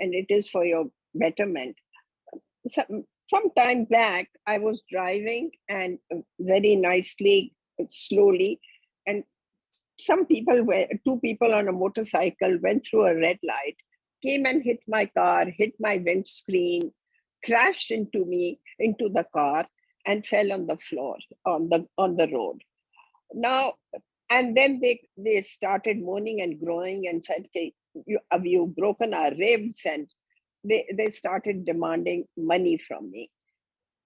and it is for your betterment. Some time back, I was driving and very nicely, slowly, and two people on a motorcycle went through a red light, came and hit my car, hit my windscreen, crashed into me, into the car, and fell on the floor on the road. Now, and then they started moaning and groaning and said, okay, you've broken our ribs, and they started demanding money from me.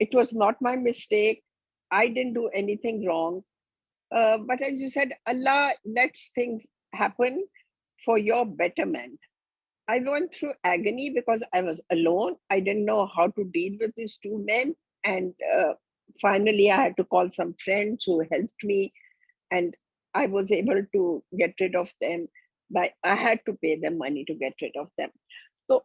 it was not my mistake. I didn't do anything wrong. But as you said, Allah lets things happen for your betterment. I went through agony because I was alone. I didn't know how to deal with these two men. And finally, I had to call some friends who helped me. And I was able to get rid of them. I had to pay them money to get rid of them. So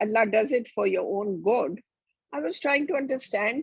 Allah does it for your own good. I was trying to understand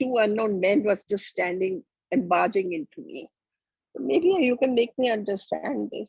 two unknown men was just standing and barging into me. Maybe you can make me understand this.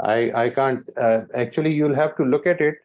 I can't. Actually, you'll have to look at it.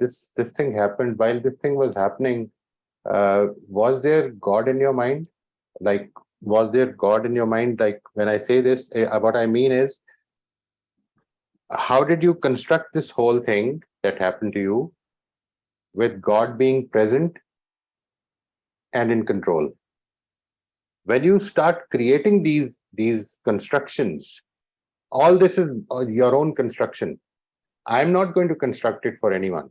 this thing happened. While this thing was happening, was there God in your mind? Like, was there God in your mind? Like, when I say this, what I mean is, how did you construct this whole thing that happened to you with God being present and in control? When you start creating these constructions, all this is your own construction. I'm not going to construct it for anyone.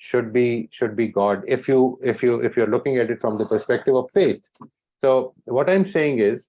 should be God, if you're looking at it from the perspective of faith. So what I'm saying is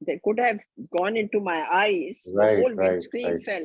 they could have gone into my eyes, the whole windscreen fell.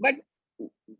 but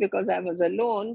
because I was alone.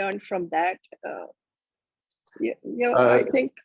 learned from that. I think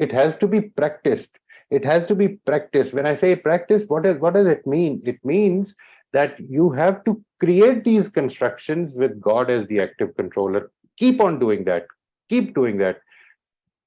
It has to be practiced. It has to be practiced. When I say practice, what does it mean? It means that you have to create these constructions with God as the active controller. Keep on doing that. Keep doing that.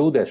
do this.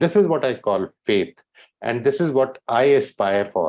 This is what I call faith, and this is what I aspire for.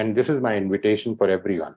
And this is my invitation for everyone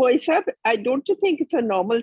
Moisa, don't you think it's a normal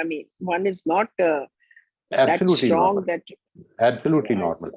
I mean, one is not that Absolutely strong normal. that. Absolutely normal.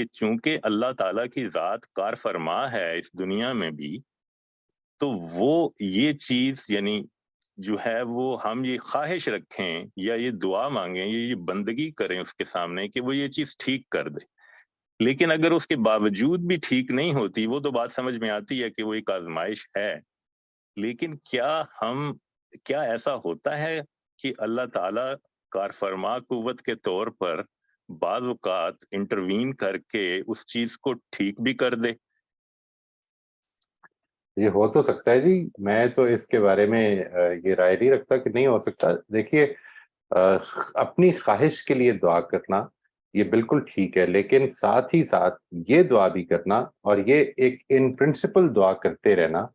کہ چونکہ اللہ تعالیٰ کی ذات کار فرما ہے اس دنیا میں بھی، تو وہ یہ چیز یعنی جو ہے وہ ہم یہ خواہش رکھیں یا یہ دعا مانگیں یا یہ بندگی کریں اس کے سامنے کہ وہ یہ چیز ٹھیک کر دے، لیکن اگر اس کے باوجود بھی ٹھیک نہیں ہوتی، وہ تو بات سمجھ میں آتی ہے کہ وہ ایک آزمائش ہے، لیکن کیا ایسا ہوتا ہے کہ اللہ تعالیٰ کار فرما قوت کے طور پر بعض اوقات انٹروین کر کے اس چیز کو ٹھیک بھی کر دے؟ یہ ہو تو سکتا ہے جی، میں تو اس کے بارے میں یہ رائے نہیں رکھتا کہ نہیں ہو سکتا. دیکھیے اپنی خواہش کے لیے دعا کرنا یہ بالکل ٹھیک ہے، لیکن ساتھ ہی ساتھ یہ دعا بھی کرنا اور یہ ایک ان پرنسپل دعا کرتے رہنا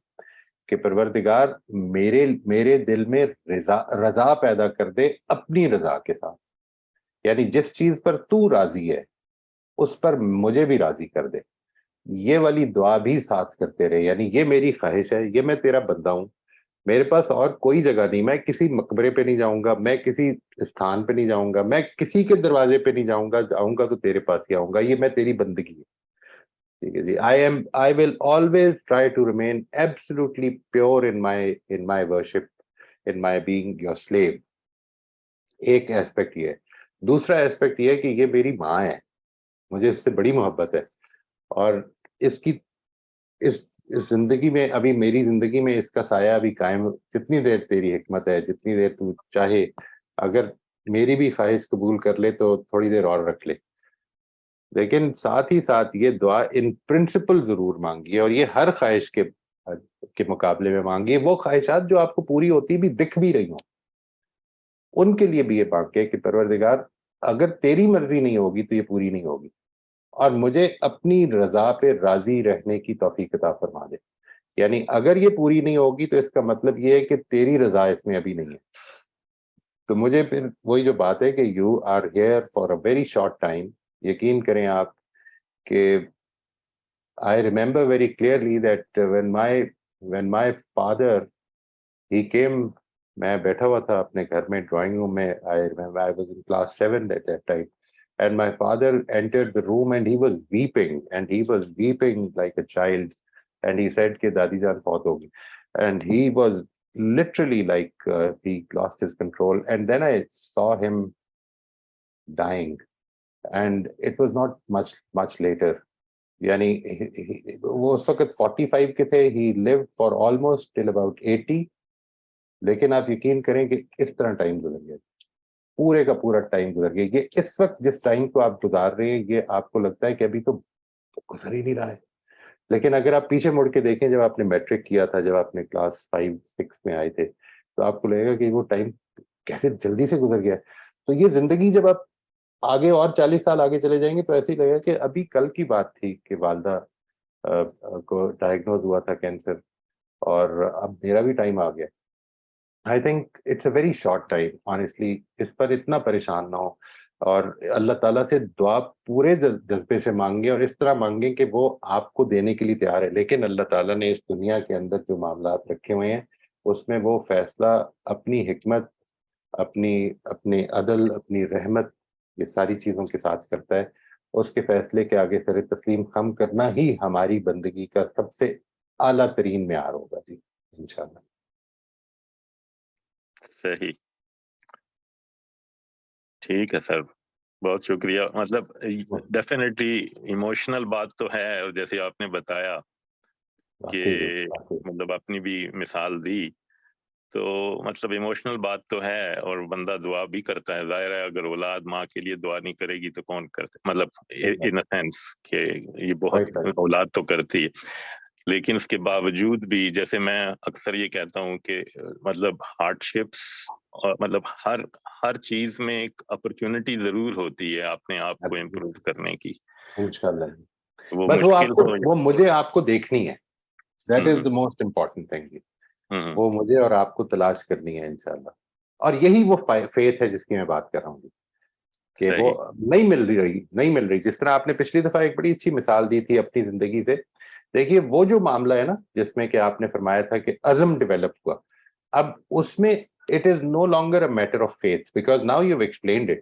کہ پروردگار میرے دل میں رضا پیدا کر دے اپنی رضا کے ساتھ، یعنی جس چیز پر تو راضی ہے اس پر مجھے بھی راضی کر دے. یہ والی دعا بھی ساتھ کرتے رہے، یعنی یہ میری خواہش ہے، یہ میں تیرا بندہ ہوں، میرے پاس اور کوئی جگہ نہیں، میں کسی مقبرے پہ نہیں جاؤں گا، میں کسی استھان پہ نہیں جاؤں گا، میں کسی کے دروازے پہ نہیں جاؤں گا تو تیرے پاس ہی آؤں گا، یہ میں تیری بندگی ہے. ٹھیک ہے جی. I will always try to remain absolutely pure in my worship, in my being your slave. ایک ایسپیکٹ یہ ہے. دوسرا ایسپیکٹ یہ ہے کہ یہ میری ماں ہے، مجھے اس سے بڑی محبت ہے، اور اس زندگی میں ابھی میری زندگی میں اس کا سایہ ابھی قائم، جتنی دیر تیری حکمت ہے، جتنی دیر تو چاہے، اگر میری بھی خواہش قبول کر لے تو تھوڑی دیر اور رکھ لے. لیکن ساتھ ہی ساتھ یہ دعا ان پرنسپل ضرور مانگیے، اور یہ ہر خواہش کے مقابلے میں مانگیے. وہ خواہشات جو آپ کو پوری ہوتی بھی دکھ بھی رہی ہوں، ان کے لیے بھی یہ مانگے کہ پروردگار اگر تیری مرضی نہیں ہوگی تو یہ پوری نہیں ہوگی، اور مجھے اپنی رضا پہ راضی رہنے کی توفیق عطا فرما دے. یعنی اگر یہ پوری نہیں ہوگی تو اس کا مطلب یہ ہے کہ تیری رضا اس میں ابھی نہیں ہے. تو مجھے پھر وہی جو بات ہے کہ you are here for a very short time. یقین کریں آپ کہ I remember very clearly that when my father he came, میں بیٹھا ہوا تھا اپنے گھر میں ڈرائنگ روم میں. I remember I was in class 7 at that time. And my father entered the room and he was weeping like a child. And he said کہ دادی جان فوت ہوگی. And he was literally like he lost his control. And then I saw him dying. And it was not much later. یعنی وہ اس وقت 45 کے تھے. He lived for almost till about 80. لیکن آپ یقین کریں کہ اس طرح ٹائم گزر گیا، پورے کا پورا ٹائم گزر گیا. یہ اس وقت جس ٹائم کو آپ گزار رہے ہیں یہ آپ کو لگتا ہے کہ ابھی تو گزر ہی نہیں رہا ہے، لیکن اگر آپ پیچھے مڑ کے دیکھیں جب آپ نے میٹرک کیا تھا، جب آپ نے کلاس 5-6 میں آئے تھے، تو آپ کو لگے گا کہ وہ ٹائم کیسے جلدی سے گزر گیا. تو یہ زندگی جب آپ آگے اور 40 سال آگے چلے جائیں گے تو ایسے ہی لگے گا کہ ابھی کل کی بات تھی کہ والدہ کو ڈائگنوز ہوا تھا کینسر، اور اب میرا بھی ٹائم آ گیا. I think it's a very short time, honestly. اس پر اتنا پریشان نہ ہو، اور اللہ تعالیٰ سے دعا پورے جذبے سے مانگیں، اور اس طرح مانگیں کہ وہ آپ کو دینے کے لیے تیار ہے. لیکن اللہ تعالیٰ نے اس دنیا کے اندر جو معاملات رکھے ہوئے ہیں اس میں وہ فیصلہ اپنی حکمت، اپنے عدل، اپنی رحمت، یہ ساری چیزوں کے ساتھ کرتا ہے. اس کے فیصلے کے آگے سر تسلیم خم کرنا ہی ہماری بندگی کا سب سے اعلیٰ ترین معیار ہوگا جی، انشاءاللہ. صحیح، ٹھیک ہے سر، بہت شکریہ. مطلب ڈیفینیٹلی ایموشنل بات تو ہے، اور جیسے آپ نے بتایا کہ مطلب اپنی بھی مثال دی، تو مطلب ایموشنل بات تو ہے، اور بندہ دعا بھی کرتا ہے. ظاہر ہے اگر اولاد ماں کے لیے دعا نہیں کرے گی تو کون کرتے، مطلب ان سینس کہ یہ بہت اولاد تو کرتی ہے. لیکن اس کے باوجود بھی جیسے میں اکثر یہ کہتا ہوں کہ مطلب ہارڈ شپس، اور مطلب ہر چیز میں ایک اپرچونٹی ضرور ہوتی ہے اپنے آپ کو امپروو کرنے کی. انشاءاللہ وہ بس وہ مجھے آپ کو دیکھنی ہے. That is the most important thing. وہ مجھے اور آپ کو تلاش کرنی ہے انشاءاللہ. اور یہی وہ فیتھ ہے جس کی میں بات کر رہا ہوں کہ وہ نہیں مل رہی. جس طرح آپ نے پچھلی دفعہ ایک بڑی اچھی مثال دی تھی اپنی زندگی سے. دیکھیے وہ جو معاملہ ہے نا جس میں کہ آپ نے فرمایا تھا کہ عزم ڈیولپ ہوا، اب اس میں it is no longer a matter of faith because now you've explained it.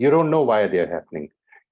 you don't know why they are happening,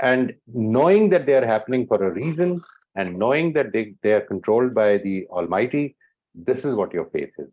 And knowing that they are happening for a reason and knowing that they are controlled by the Almighty, this is what your faith is,